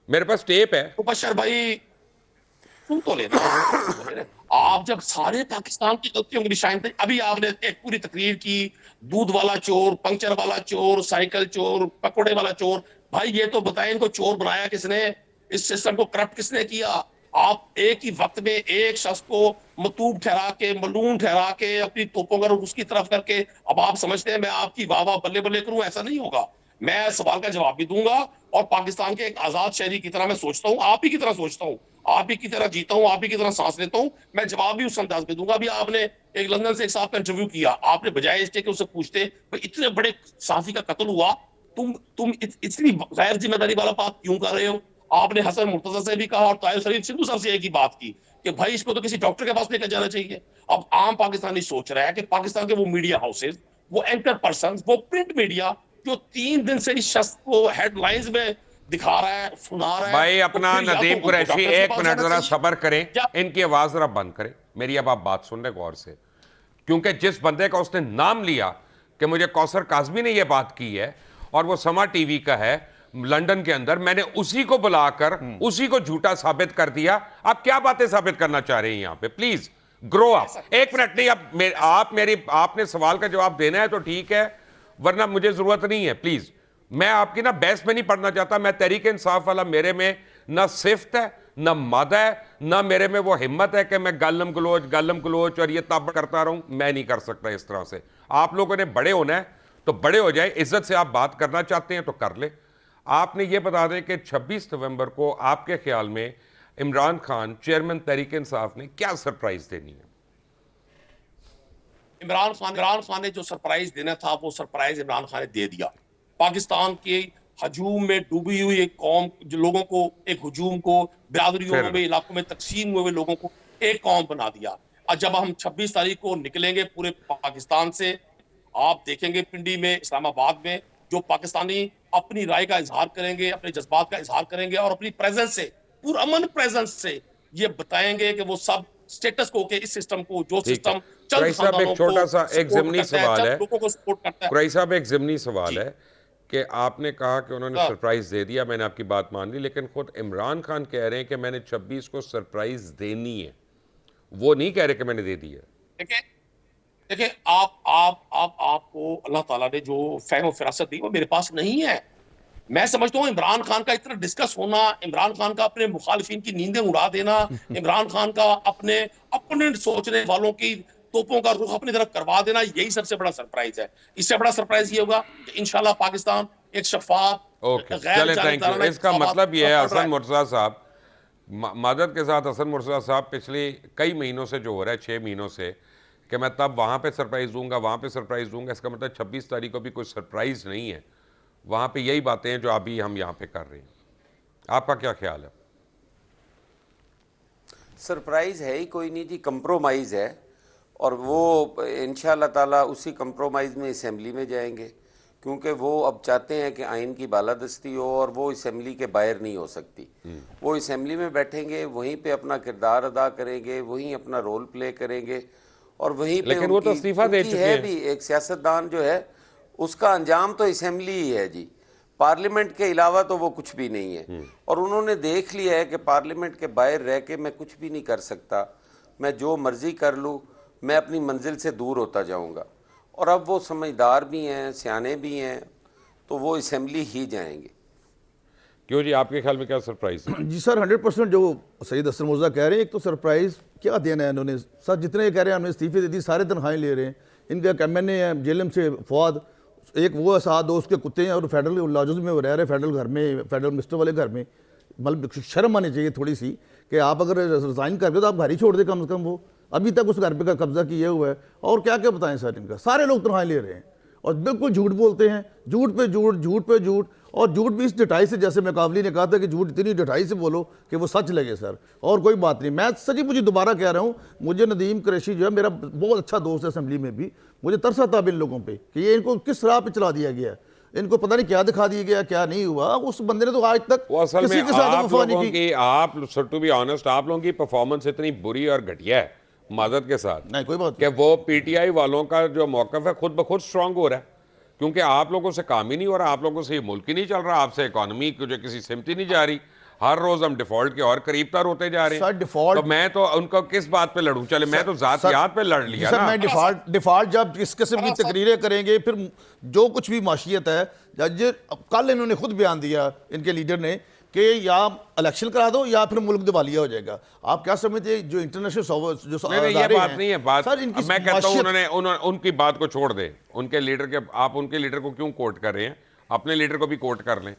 S1: मेरे पास टेप है।
S5: तो बशर भाई सुन तो लेना। आप जब सारे पाकिस्तान की गलतियों की निशान थे, अभी आपने एक पूरी तकरीर की, दूध वाला चोर, पंक्चर वाला चोर, साइकिल चोर, पकौड़े वाला चोर। भाई ये तो बताएं, इनको चोर बनाया किसने? इस सिस्टम को करप्ट किसने किया? आप एक ही वक्त में एक शख्स को मतूब ठहरा के, मलूम ठहरा के, अपनी तोपों का उसकी तरफ करके, अब आप समझते हैं मैं आपकी वाह वाह बल्ले बल्ले करूं? ऐसा नहीं होगा। मैं सवाल का जवाब भी दूंगा और पाकिस्तान के एक आजाद शहरी की तरह मैं सोचता हूं, आप ही की तरह सोचता हूं, आप ही की तरह जीता हूं, आप ही की तरह सांस लेता हूं। मैं जवाब भी उस अंदाज में दूंगा। अभी आपने एक लंदन से एक साहब का इंटरव्यू किया, आपने बजाय इसके कि उससे पूछते इतने बड़े सहाफी का कत्ल हुआ, तुम इतनी गैर जिम्मेदारी वाला बात क्यों कर रहे हो? आपने हसन मुर्तजा से भी कहा और ताहिर शरीफ सिद्धू साहब से एक ही बात की कि भाई इसको तो किसी डॉक्टर के पास लेकर जाना चाहिए। अब आम पाकिस्तानी सोच रहा है कि पाकिस्तान के वो मीडिया हाउसेज, वो एंकर पर्सन, वो प्रिंट मीडिया जो 3 दिन से इस शख्स को हेडलाइंस में दिखा रहा है, सुना रहा है।
S1: भाई अपना नदीम कुरैशी, एक मिनट जरा सब्र करें, इनकी आवाज जरा बंद करें। मेरी अब आप बात सुन रहे गौर से, क्योंकि जिस बंदे का उसने नाम लिया कि मुझे कौसर काजमी ने यह बात की है और वो समा टीवी का है लंदन के अंदर, मैंने उसी को बुलाकर उसी को झूठा साबित कर दिया। आप क्या बातें साबित करना चाह रहे हैं यहां पे? Please grow up. एक मिनट नहीं, अब आपने सवाल का जवाब देना है तो ठीक है, वरना मुझे जरूरत नहीं है। प्लीज, मैं आपकी ना बहस में नहीं पढ़ना चाहता। मैं तहरीक इंसाफ वाला, मेरे में ना सिफ्त है ना मादा है, ना मेरे में वो हिम्मत है कि मैं गालम गलोच और ये तब करता रहूं। मैं नहीं कर सकता इस तरह से। आप लोगों ने बड़े होना है तो बड़े हो जाए, इज्जत से आप बात करना चाहते हैं तो कर ले। आपने ये बता दें कि 26 नवंबर को आपके ख्याल में इमरान खान चेयरमैन तहरीक इंसाफ ने क्या सरप्राइज देनी है?
S5: इमरान खान ने जो सरप्राइज देना था वो सरप्राइज इमरान खान ने दे दिया। पाकिस्तान के हजूम में डूबी हुई एक कौम, जो लोगों को, एक हजूम को, बिरादरियों में, इलाकों में तकसीम हुए लोगों को एक कौम बना दिया। और जब हम 26 तारीख को निकलेंगे पूरे पाकिस्तान से, आप देखेंगे पिंडी में, इस्लामाबाद में, जो पाकिस्तानी अपनी राय का इजहार करेंगे, अपने जज्बात का इजहार करेंगे और अपनी प्रेजेंस से, पुरअमन प्रेजेंस से ये बताएंगे कि वो सब स्टेटस को के इस सिस्टम को, जो सिस्टम चल
S1: साहब एक छोटा सा एक ज़िमनी सवाल है, लोगों को सपोर्ट करता है। कुरैशी साहब एक ज़िमनी सवाल है कि आपने कहा कि उन्होंने सरप्राइज दे दिया, मैंने आपकी बात मान ली, लेकिन खुद इमरान खान कह रहे हैं कि मैंने 26 को सरप्राइज देनी है, वो नहीं कह रहे कि मैंने दे दी है।
S5: देखिए आपको अल्लाह ताला ने जो फहम फिरासत दी वो मेरे पास नहीं है। मैं समझता हूँ इमरान खान का इतना डिस्कस होना, इमरान खान का अपने मुखालिफिन की नींदें उड़ा देना, इमरान खान का अपने अपोनेंट सोचने वालों की तोपों का रुख अपनी तरफ करवा देना, यही सबसे बड़ा सरप्राइज है। इससे बड़ा सरप्राइज ये होगा कि इंशाल्लाह पाकिस्तान एक शफाफ,
S1: चले, थैंक यू। इसका मतलब ये है हसन मुर्तजा साहब, मदद के साथ हसन मुर्तजा साहब पिछले कई महीनों से जो हो रहा है, 6 महीनों से, कि मैं तब वहाँ पे सरप्राइज़ दूंगा, वहाँ पे सरप्राइज़ दूंगा। इसका मतलब 26 तारीख को भी कोई सरप्राइज़ नहीं है। वहाँ पे यही बातें हैं जो अभी हम यहाँ पे कर रहे हैं। आपका क्या ख्याल है?
S6: सरप्राइज है ही कोई नहीं जी, कंप्रोमाइज़ है, और वो इंशाअल्लाह ताला उसी कंप्रोमाइज़ में असेंबली में जाएंगे, क्योंकि वो अब चाहते हैं कि आइन की बालादस्ती हो और वो असेंबली के बाहर नहीं हो सकती। वो असेंबली में बैठेंगे, वहीं पे अपना किरदार अदा करेंगे, वहीं अपना रोल प्ले करेंगे, और वहीं पे
S1: लेकिन वो तो इस्तीफा दे चुके हैं
S6: भी। एक सियासतदान जो है उसका अंजाम तो असेंबली ही है जी, पार्लियामेंट के अलावा तो वो कुछ भी नहीं है। और उन्होंने देख लिया है कि पार्लियामेंट के बाहर रह के मैं कुछ भी नहीं कर सकता, मैं जो मर्जी कर लूँ, मैं अपनी मंजिल से दूर होता जाऊंगा। और अब वो समझदार भी हैं, सियाने भी हैं, तो वो असेंबली ही जाएंगे।
S1: क्यों जी, आपके ख्याल में क्या सरप्राइज है?
S3: जी सर, 100% जो सईद असर मुर्जा कह रहे हैं, एक तो सरप्राइज क्या देना है इन्होंने। सर जितने कह रहे हैं हमने इस्तीफे दे दी, सारे तनख्वाहें ले रहे हैं। इनका एक MNA है जेलम से फवाद, एक वो साथ दो उसके कुत्ते हैं, और फेडरल लॉजेस में वो रह रहे, फेडरल घर में, फेडरल मिनिस्टर वाले घर में। मतलब शर्म आनी चाहिए थोड़ी सी कि आप अगर रिजाइन कर दो तो आप घर ही छोड़ दे कम से कम। वो अभी तक उस घर पे का कब्जा किया हुआ है। और क्या क्या बताएं सर, इनका सारे लोग तनख्वाहें ले रहे हैं और बिल्कुल झूठ बोलते हैं, झूठ पे झूठ, झूठ पे झूठ। और झूठ भी इस डटाई से, जैसे मैकावली ने कहा था कि झूठ इतनी डटाई से बोलो कि वो सच लगे सर, और कोई बात नहीं। मैं सच्ची मुझे दोबारा कह रहा हूँ, मुझे नदीम कुरैशी जो है मेरा बहुत अच्छा दोस्त है असेंबली में भी, मुझे तरस आता है इन लोगों पे कि ये इनको किस राह पे चला दिया गया है। इनको पता नहीं क्या दिखा दिया गया, क्या नहीं हुआ। उस बंदे ने तो आज तक किसी के साथ वफा नहीं की।
S1: आप टू बी ऑनेस्ट, आप लोगों की परफॉर्मेंस इतनी बुरी और घटिया है, माजरत के साथ,
S3: नहीं कोई बात
S1: कि वो PTI वालों का जो मौकफ है खुद ब खुद स्ट्रांग हो रहा है, क्योंकि आप लोगों से काम ही नहीं हो रहा, आप लोगों से ये मुल्क ही नहीं चल रहा, आपसे इकोनॉमी जो किसी सिमती नहीं जा रही। हर रोज हम डिफॉल्ट के और करीब तर होते जा रहे हैं।
S3: सर डिफॉल्ट,
S1: तो मैं तो उनको किस बात पे लड़ूं? चले मैं तो जात पे लड़ लिया
S3: सर,
S1: ना।
S3: मैं डिफॉल्ट जब इस किस्म की तकरीरें करेंगे, फिर जो कुछ भी माशियत है, कल इन्होंने खुद बयान दिया इनके लीडर ने कि या इलेक्शन करा दो या फिर मुल्क दिवालिया हो जाएगा। आप क्या समझते हैं जो इंटरनेशनल जो
S1: नहीं, ये बात नहीं है। बात
S3: सर इनकी,
S1: मैं कहता हूं उन्होंने उनकी बात को छोड़ दे, उनके लीडर के, आप उनके लीडर को क्यों कोट कर रहे हैं? अपने लीडर को भी कोट कर लें।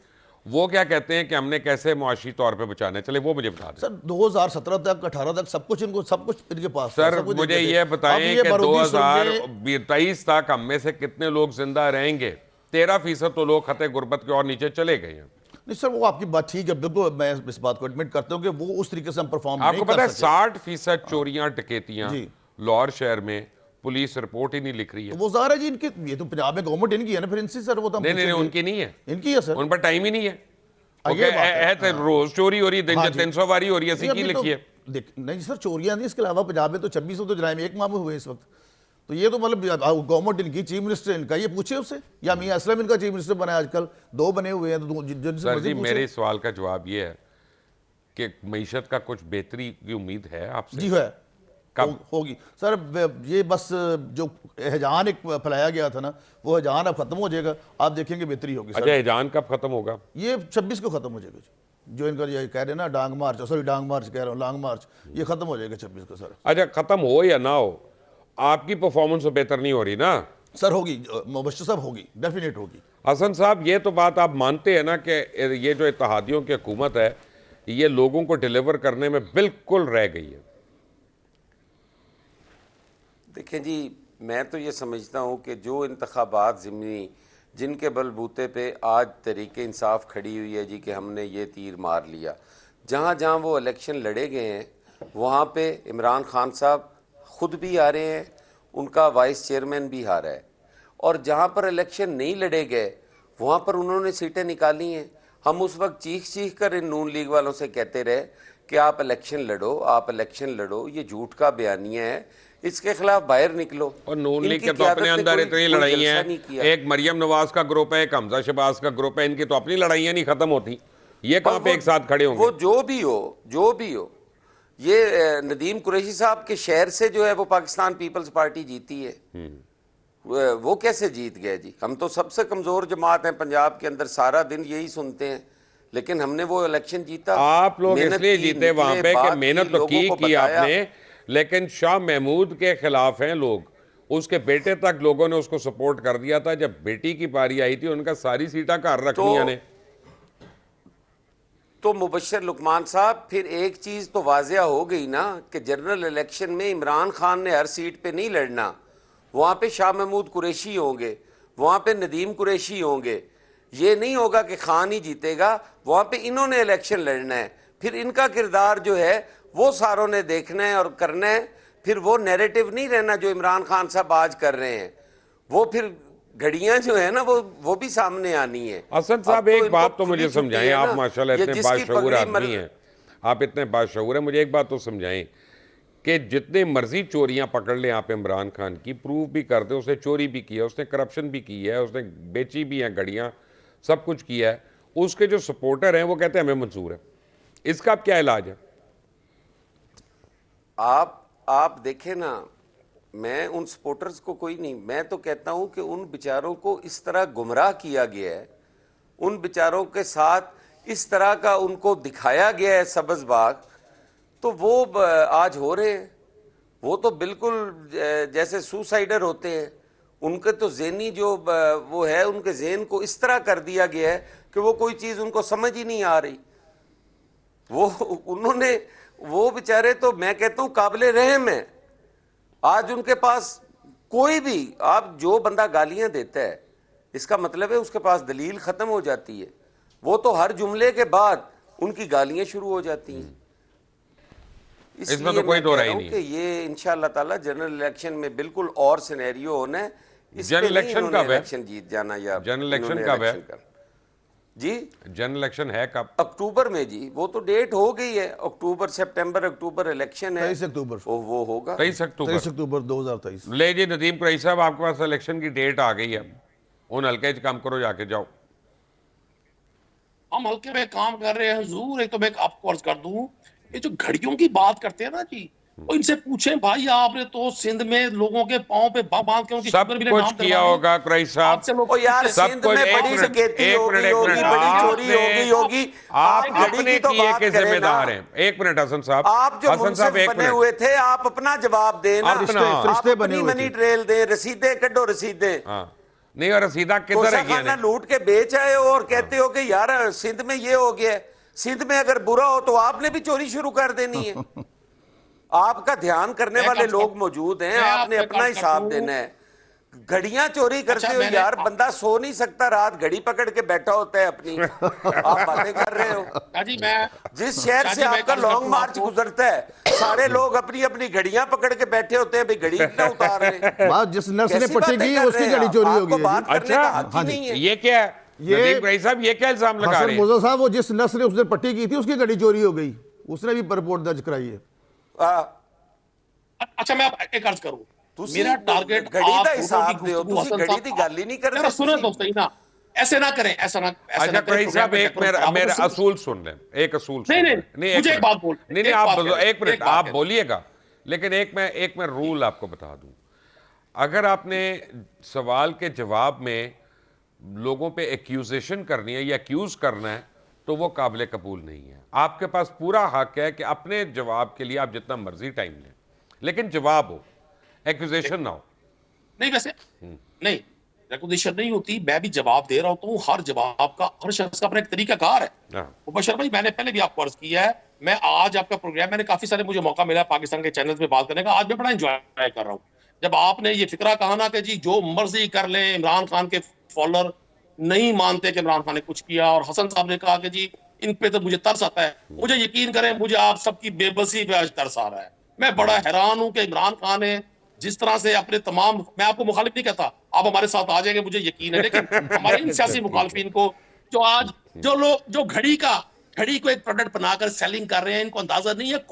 S1: वो क्या कहते हैं कि हमने कैसे मुआशी तौर पे बचाना है, चले वो मुझे बता दें।
S3: सर 2017 तक 18 तक सब कुछ इनके पास।
S1: सर मुझे ये बताएं कि 2023 तक हम में से कितने लोग जिंदा रहेंगे? 13% तो लोग खते गुर्बत के और नीचे चले गए हैं।
S3: नहीं सर, वो आपकी बात ठीक है, बिल्कुल मैं इस बात को एडमिट करता हूँ कि वो उस तरीके से हम परफॉर्म नहीं कर सकते।
S1: आपको पता है 60% चोरियां डकैतियां लाहौर शहर में पुलिस रिपोर्ट ही नहीं लिख रही है।
S3: तो वो ज़ाहिर है जी, इनकी, ये तो पंजाब में गवर्नमेंट इनकी है ना, फिर इनसे सर वो तो
S1: नहीं, उनकी नहीं है,
S3: इनकी है सर,
S1: उन पर टाइम ही नहीं है। रोज चोरी हो रही है, दिन 300 बारी हो रही है, की लिखी है।
S3: नहीं सर, चोरियां नहीं, इसके अलावा पंजाब में तो 2600 तो जराइम एक मामले हुए इस वक्त। तो ये तो मतलब गवर्नमेंट इनकी, चीफ मिनिस्टर इनका, ये पूछे उससे, या मियां असलम इनका चीफ मिनिस्टर बना है आजकल, 2 बने हुए हैं। तो
S1: सर जी मेरे सवाल का जवाब ये है कि मईशत का कुछ बेहतरी की उम्मीद है आपसे?
S3: जी है,
S1: कब
S3: होगी सर? ये बस जो हिजान एक फैलाया गया था ना, वो हिजान अब खत्म हो जाएगा, आप देखेंगे बेहतरी होगी।
S1: अच्छा, हिजान कब खत्म होगा?
S3: ये 26 को खत्म हो जाएगा जी, जो इनका ये कह रहे हैं ना डांग मार्च, सॉरी डांग मार्च कह रहा हूँ, लॉन्ग मार्च, ये खत्म हो जाएगा 26 को सर।
S1: अच्छा, खत्म हो या ना हो, आपकी परफॉर्मेंस तो बेहतर नहीं हो रही ना
S3: सर? होगी मुबश्शिर साहब, होगी, डेफिनेट होगी।
S1: हसन साहब, ये तो बात आप मानते हैं ना कि ये जो इत्तेहादियों की हुकूमत है, ये लोगों को डिलीवर करने में बिल्कुल रह गई है?
S6: देखिए जी, मैं तो ये समझता हूँ कि जो इंतखाबात ज़िमनी जिनके बलबूते पे आज तहरीक इंसाफ खड़ी हुई है जी कि हमने ये तीर मार लिया, जहाँ जहाँ वो इलेक्शन लड़े गए हैं वहाँ पे इमरान खान साहब खुद भी आ रहे हैं, उनका वाइस चेयरमैन भी आ रहा है, और जहाँ पर इलेक्शन नहीं लड़े गए वहाँ पर उन्होंने सीटें निकाली हैं। हम उस वक्त चीख कर इन नून लीग वालों से कहते रहे कि आप इलेक्शन लड़ो, आप इलेक्शन लड़ो, ये झूठ का बयानिया है, इसके खिलाफ बाहर निकलो।
S1: और नून लीग के तो अपने अंदर इतनी लड़ाइयाँ हैं, एक मरियम नवाज का ग्रुप है, एक हमजा शहबाज का ग्रुप है, इनकी तो अपनी लड़ाइयाँ नहीं खत्म होती, ये कहाँ पे एक साथ खड़े होंगे?
S6: वो जो भी हो, ये नदीम कुरैशी साहब के शहर से जो है वो पाकिस्तान पीपल्स पार्टी जीती है, वो कैसे जीत गए जी? हम तो सबसे कमजोर जमात हैं पंजाब के अंदर, सारा दिन यही सुनते हैं, लेकिन हमने वो इलेक्शन जीता।
S1: आप लोग इसलिए जीते वहां पे कि मेहनत तो की आपने, लेकिन शाह महमूद के खिलाफ हैं लोग, उसके बेटे तक लोगों ने उसको सपोर्ट कर दिया था। जब बेटी की बारी आई थी, उनका सारी सीटा घर रख लिया ने।
S6: तो मुबश्शिर लुकमान साहब, फिर एक चीज तो वाजिया हो गई ना कि जनरल इलेक्शन में इमरान खान ने हर सीट पे नहीं लड़ना, वहां पे शाह महमूद कुरैशी होंगे, वहां पे नदीम कुरैशी होंगे। ये नहीं होगा कि खान ही जीतेगा, वहां पे इन्होंने इलेक्शन लड़ना है। फिर इनका किरदार जो है वो सारों ने देखना है और करना है। फिर वो नैरेटिव नहीं रहना जो इमरान खान साहब आज कर रहे हैं, वो फिर घड़ियां जो है ना वो भी सामने आनी है।
S1: हसन साहब एक बात तो मुझे समझाएं, आप माशाल्लाह इतने बाशऊर आदमी हैं, आप इतने बाशऊर हैं, मुझे एक बात तो समझाएं कि जितने मर्जी चोरियां पकड़ लें आप इमरान खान की, प्रूव भी कर दे उसने चोरी भी की है, उसने करप्शन भी की है, उसने बेची भी हैं घड़ियां, सब कुछ किया है, उसके जो सपोर्टर हैं वो कहते हैं हमें मंजूर है। इसका अब क्या इलाज है?
S6: आप देखें ना, मैं उन सपोर्टर्स को कोई नहीं, मैं तो कहता हूं कि उन बेचारों को इस तरह गुमराह किया गया है, उन बेचारों के साथ इस तरह का उनको दिखाया गया है सब्ज़ बाग, तो वो आज हो रहे हैं। वो तो बिल्कुल जैसे सुसाइडर होते हैं, उनके तो ज़हनी जो वो है, उनके ज़हन को इस तरह कर दिया गया है कि वो कोई चीज़ उनको समझ ही नहीं आ रही। वो बेचारे तो मैं कहता हूं काबिले रहम है। आज उनके पास कोई भी, आप जो बंदा गालियां देता है इसका मतलब है उसके पास दलील खत्म हो जाती है, वो तो हर जुमले के बाद उनकी गालियां शुरू हो जाती हैं।
S1: इसमें तो कोई दो राय नहीं
S6: कि ये इंशाअल्लाह ताला जनरल इलेक्शन में बिल्कुल और सिनेरियो होना है।
S1: जनरल इलेक्शन कब है?
S6: इलेक्शन जीत जाना या
S1: जनरल इलेक्शन कब है
S6: जी?
S1: जनरल इलेक्शन है कब?
S6: अक्टूबर में जी, वो तो डेट हो गई है, अक्टूबर सितंबर अक्टूबर इलेक्शन है,
S3: 23 अक्टूबर
S6: वो होगा
S1: 23 अक्टूबर
S3: 2023।
S1: ले जी नदीम कुरैशी साहब, आपके पास इलेक्शन की डेट आ गई है, उन हल्के च काम करो, जाके जाओ।
S5: हम हल्के में काम कर रहे हैं हुजूर। एक तो मैं आपको अर्ज कर दूं, ये जो घड़ियों की बात करते हैं ना जी, वो इनसे पूछें भाई, आपने तो सिंध में लोगों के पांव पे बांध के उनकी
S1: सब कुछ किया होगा कुरैशी साहब,
S6: ओ यार
S1: सब
S6: सिंध
S1: कुछ।
S6: में बड़ी डकैती होगी, बड़ी चोरी होगी,
S1: आप
S6: घड़ी
S1: अपने
S6: की तो
S1: किए
S6: बात
S1: के
S6: करें ना।
S1: जिम्मेदार हैं। एक मिनट हसन साहब,
S6: आप जो
S1: हसन साहब
S6: मुंसिफ
S1: एक
S6: बने
S1: मिनट,
S6: हुए थे, आप अपना जवाब दें ना,
S3: फरिश्ते
S6: आप
S3: बने
S6: अपनी
S3: हुए
S6: मनी
S3: थे।
S6: ट्रेल दें, रसीदें कड्डो, रसीदें।
S1: हाँ नहीं, और रसीदा किधर है?
S6: खाना लूट के बेच आए हो और कहते हो कि यार सिंध में ये हो गया। सिंध में अगर बुरा हो तो आपने भी चोरी शुरू कर देनी है। आपका ध्यान करने वाले लोग मौजूद हैं, आपने अपना हिसाब देना है। घड़ियां चोरी करते हो यार, बंदा सो नहीं सकता रात, घड़ी पकड़ के बैठा होता है अपनी। आप बातें कर रहे हो
S5: जी। मैं
S6: जिस शहर से आपका लॉन्ग मार्च गुजरता है, सारे लोग अपनी अपनी घड़ियां पकड़ के बैठे होते हैं, भाई घड़ी ना उतार रहे।
S3: जिस नर्स ने पट्टी की उसकी घड़ी चोरी हो गई।
S6: अच्छा
S1: हाँ जी, ये क्या है नदीम कुरैशी साहब, ये क्या इल्जाम लगा रहे हैं?
S3: मुर्जा साहब, वो जिस नर्स ने उसने पट्टी की थी उसकी घड़ी चोरी हो गई, उसने भी रिपोर्ट दर्ज कराई है।
S5: अच्छा मैं एक अर्ज करूं, मेरा टारगेट
S6: घड़ी का हिसाब दो, घड़ी की गल ही नहीं कर रहे।
S5: सुनो दोस्तों ना, ऐसे ना करें, ऐसा ना
S1: अच्छा कुरैशी साहब, एक मेरा असूल सुन लें, एक असूल
S5: नहीं, मुझे एक बात बोल,
S1: नहीं आप एक मिनट आप बोलिएगा, लेकिन एक मैं रूल आपको बता दूं। अगर आपने सवाल के जवाब में लोगों पे एक्यूजेशन करनी है या एक्यूज करना है तो वो काबिल कबूल नहीं है। आपके पास पूरा हक है कि अपने जवाब के लिए आप जितना मर्जी टाइम लें, लेकिन जवाब हो, एक्यूजेशन ना हो।
S5: नहीं वैसे नहीं, एक्यूजेशन नहीं होती, मैं भी जवाब दे रहा होता हूँ। हर जवाब का, हर शख्स का अपना एक तरीकाकार है। मुबश्शिर भाई, मैंने पहले भी आपको अर्ज किया है, मैं आज आपका प्रोग्राम, मैंने काफी सारे मुझे मौका मिला पाकिस्तान के चैनल पे बात करने का, आज मैं बड़ा एंजॉय कर रहा हूँ। जब आपने ये फिक्रा कहा ना कि जी जो मर्जी कर ले, इमरान खान के फॉलोअर नहीं मानते कि इमरान खान ने कुछ किया, और हसन साहब ने कहा कि जी इन पे तो मुझे तरस आता है। मुझे यकीन करें, मुझे आप सबकी बेबसी पे आज तरस आ रहा है। मैं बड़ा हैरान हूं कि इमरान खान ने जिस तरह से अपने तमाम, मैं आपको मुखालिफ नहीं कहता, आप हमारे साथ आ जाएंगे मुझे यकीन है, लेकिन हमारे इन सियासी मुखालिफिन को जो आज जो लोग जो घड़ी को एक प्रोडक्ट बनाकर सेलिंग कर रहे हैं, इनको अंदाजा नहीं है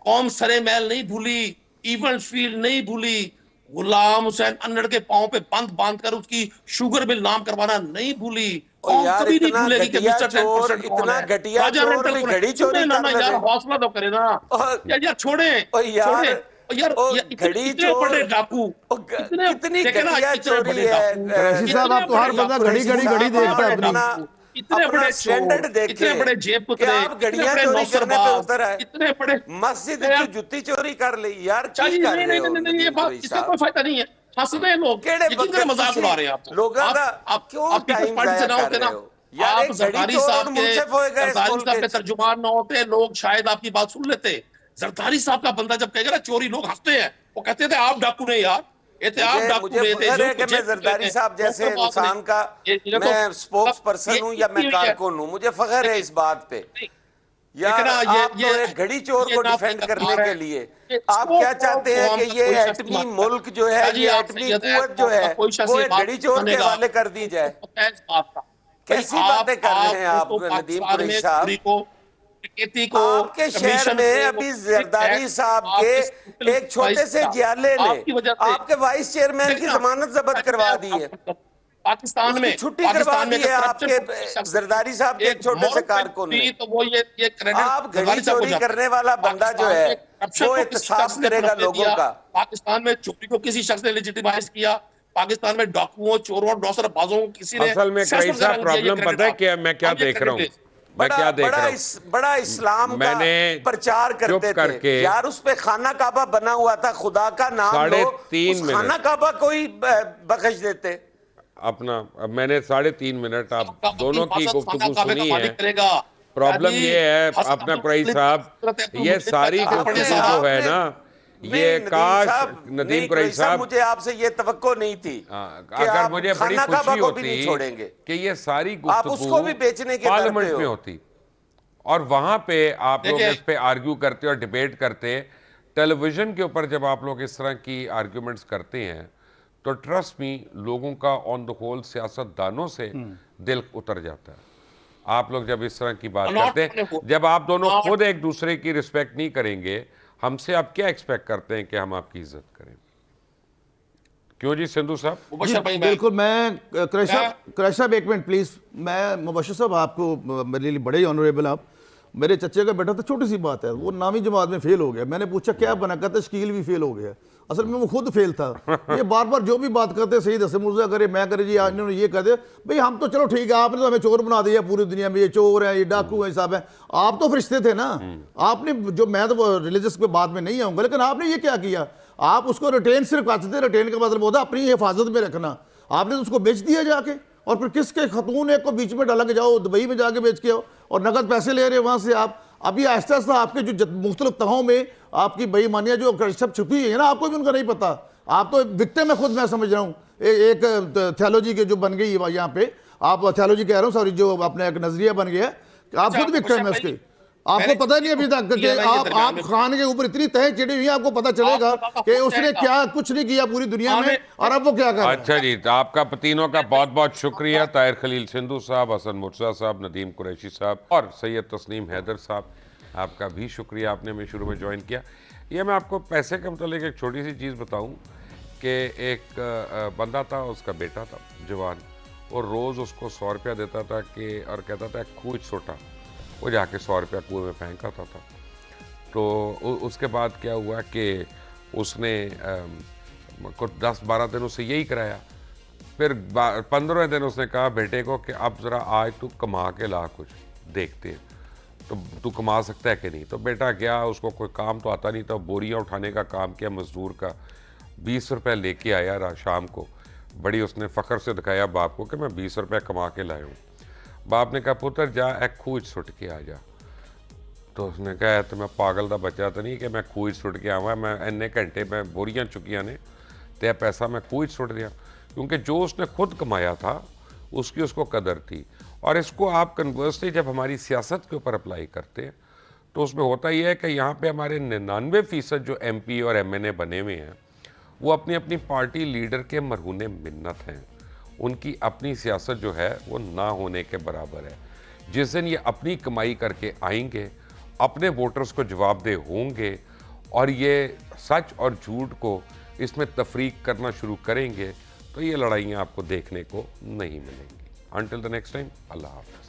S5: कौम सरे महल नहीं भूली, इवेंट फील्ड नहीं भूली, गुलाम हुसैन अनड़ के पांव पे बांध कर उसकी शुगर मिल नाम करवाना नहीं भूली।
S6: यार इतना घटिया चोर, इतना घटिया चोर भी घड़ी चोरी कर रहे हैं।
S5: हौसला तो करे ना यार, छोड़े यार
S6: घड़ी बड़े डाकू, कितनी घटिया चोरी है।
S3: कुरैशी साहब, आप तो हर बंदा घड़ी देखता है अपनी,
S5: इतने बड़े स्टैंडर्ड देखे, इतने बड़े जेब पुतले,
S6: आप घड़ियां चोरी करने पे उतर आए,
S5: इतने बड़े
S6: मस्जिद की जुत्ती चोरी कर ली यार।
S5: नहीं, ये बात, इसका कोई फायदा नहीं है। हंस रहे हैं लोग, मजाक उड़ा रहे हैं आप।
S6: लोगों का आप क्यों टाइम जाया कर रहे हो? यार,
S5: आप
S6: एक
S5: जरदारी
S6: घड़ी चोर
S5: साहब
S6: और
S5: के
S6: मुंसिफ होएगा इस मुल्क के।
S5: तर्जुमान न होते, लोग शायद आपकी बात सुन लेते। जरदारी साहब का बंदा जब कहेगा ना चोरी, लोग हंसते हैं, वो कहते थे आप डाकू नहीं यार, ये थे आप डाकू
S6: मुझे
S5: नहीं थे,
S6: फख्र है कि मैं
S5: जेल
S6: जरदारी साहब जैसे
S5: डॉक्टर बात
S6: इंसान का
S5: नहीं।
S6: मैं स्पोक्स पर्सन हूं या मैं कारकुन हूं, मुझे फख्र है इस बात पे। यार आप तो एक घड़ी चोर को डिफेंड करने के लिए आप क्या चाहते हैं कि ये एटमी मुल्क जो है, ये एटमी कुव्वत जो है, वो एक घड़ी चोर के हवाले कर दी जाए? कैसी बातें कर रहे हैं आप नदीम कुरैशी साहब? आपके शहर में अभी जरदारी साहब के एक छोटे से जियाले ने आपके वाइस चेयरमैन की जमानत जब्त करवा दी है,
S5: पाकिस्तान में
S6: छुट्टी करवा दी है आपके जरदारी साहब के एक छोटे से कारकुन ने।
S5: तो वो ये
S6: आप घड़ी चोरी करने वाला बंदा जो है वो एहतसाब करेगा लोगों का।
S5: पाकिस्तान में चोरी को किसी शख्स ने लेजिटिमाइज किया, पाकिस्तान में डाकुओं, चोरों, डॉसरबाजों को किसी ने।
S1: असल में कैसा प्रॉब्लम पता है क्या, मैं क्या देख रहा हूँ,
S6: बड़ा इस्लाम का प्रचार करते थे यार, उस पे खाना काबा बना हुआ था, खुदा का नाम लो, उस खाना काबा को ही बख्श देते
S1: अपना। मैंने 3.5 मिनट आप दोनों की गुफ्तगू सुनी है। प्रॉब्लम ये है अपना कुरैशी साहब, ये सारी गुफ्तगू जो है ना, ये काश नदीम कुरैशी साहब,
S6: मुझे आपसे ये तवक्को नहीं थी कि
S1: अगर
S6: आप
S1: मुझे बड़ी खुशी होती
S6: छोड़ेंगे
S1: कि ये सारी
S6: आप उसको भी बेचने के
S1: पार्लियामेंट में होती और वहां पे आप लोग इस पे आर्ग्यू करते और डिबेट करते। टेलीविजन के ऊपर जब आप लोग इस तरह की आर्ग्यूमेंट्स करते हैं तो ट्रस्ट मी, लोगों का ऑन द होल सियासतदानों से दिल उतर जाता है। आप लोग जब इस तरह की बात करते हैं, जब आप दोनों खुद एक दूसरे की रिस्पेक्ट नहीं करेंगे, हमसे आप क्या एक्सपेक्ट करते हैं कि हम आपकी इज्जत करें? क्यों जी सिंधु साहब?
S3: बिल्कुल। मैं कुरैशी साहब एक मिनट प्लीज। मैं मुबश्शिर साहब, आपको मेरे लिए बड़े ही ऑनरेबल आप, मेरे चच्चे का बेटा था, छोटी सी बात है, वो 9वीं जमात में फेल हो गया। मैंने पूछा क्या बना, कहते शकील भी फेल हो गया। असल में वो खुद फेल था। ये बार बार जो भी बात करते सही दसे मुर्जा करे मैं करे जी, आज इन्होंने ये कह दे भाई हम तो चलो ठीक है, आपने तो हमें चोर बना दिया पूरी दुनिया में, ये चोर है, ये डाकू है, साहब है। आप तो फरिश्ते थे ना, आपने जो, मैं तो रिलीजियस पे बाद में नहीं आऊंगा, लेकिन आपने ये क्या किया, आप उसको रिटेन सिर्फ करते थे। रिटेन का मतलब होता है अपनी हिफाजत में रखना। आपने तो उसको बेच दिया जाके, और फिर किसके खतून एक को बीच में डाला के जाओ दुबई में जाके बेच के आओ और नकद पैसे ले रहे वहां से आप। अभी आहिस्ता आहिस्ता आपके जो मुख्तलिफ तहों में आपकी बेईमानियां जो सब छुपी है ना, आपको भी उनका नहीं पता। आप तो विक्टिम में खुद मैं समझ रहा हूँ। एक थियोलॉजी के जो बन गई है यहाँ पे, आप थियोलॉजी कह रहा हूँ सॉरी, जो अपना एक नजरिया बन गया, आप खुद विक्टिम है उसके। आपको पता नहीं अभी तक कि आप खान के ऊपर इतनी तह चिड़ी हुई है, आपको पता चलेगा कि उसने क्या कुछ नहीं किया पूरी दुनिया में और अब वो क्या कर रहा है।
S1: अच्छा जी, तो आपका तीनों का बहुत बहुत शुक्रिया। ताहिर खलील सिंधु साहब, हसन मुर्तज़ा साहब, नदीम कुरैशी साहब और सैयद तस्नीम हैदर साहब, आपका भी शुक्रिया, आपने मैं शुरू में ज्वाइन किया। ये मैं आपको पैसे के मतलब एक छोटी सी चीज़ बताऊं कि एक बंदा था, उसका बेटा था जवान, और रोज़ उसको 100 रुपया देता था कि, और कहता था खूह छोटा, वो जाके 100 रुपया कुएं में फेंक आता था। तो उसके बाद क्या हुआ कि उसने कुछ 10-12 दिन उससे यही कराया। फिर 15वें दिन उसने कहा बेटे को कि अब ज़रा आज तू कमा के ला, कुछ देखते हैं तो तू कमा सकता है कि नहीं। तो बेटा गया, उसको कोई काम तो आता नहीं था, बोरियां उठाने का काम किया मजदूर का, 20 रुपये लेके आया रहा शाम को। बड़ी उसने फ़ख्र से दिखाया बाप को कि मैं 20 रुपये कमा के लाया हूँ। बाप ने कहा पुत्र जा एक खूह सुट के आ जा। तो उसने कहा तो मैं पागल का बच्चा तो नहीं कि मैं खूह सुट के आवा, मैं इन्ने घंटे में बोरियां चुकिया ने तो पैसा मैं खूह सुट दिया, क्योंकि जो उसने खुद कमाया था उसकी उसको कदर थी। और इसको आप कन्वर्सली जब हमारी सियासत के ऊपर अप्लाई करते हैं तो उसमें होता यह है कि यहाँ पे हमारे 99% जो MP और MNA बने हुए हैं वो अपनी अपनी पार्टी लीडर के मरहूने मिन्नत हैं। उनकी अपनी सियासत जो है वो ना होने के बराबर है। जिस दिन ये अपनी कमाई करके आएंगे, अपने वोटर्स को जवाबदेह होंगे और ये सच और झूठ को इसमें तफरीक करना शुरू करेंगे तो ये लड़ाइयाँ आपको देखने को नहीं मिलेंगी। Until the next time, Allah Hafiz.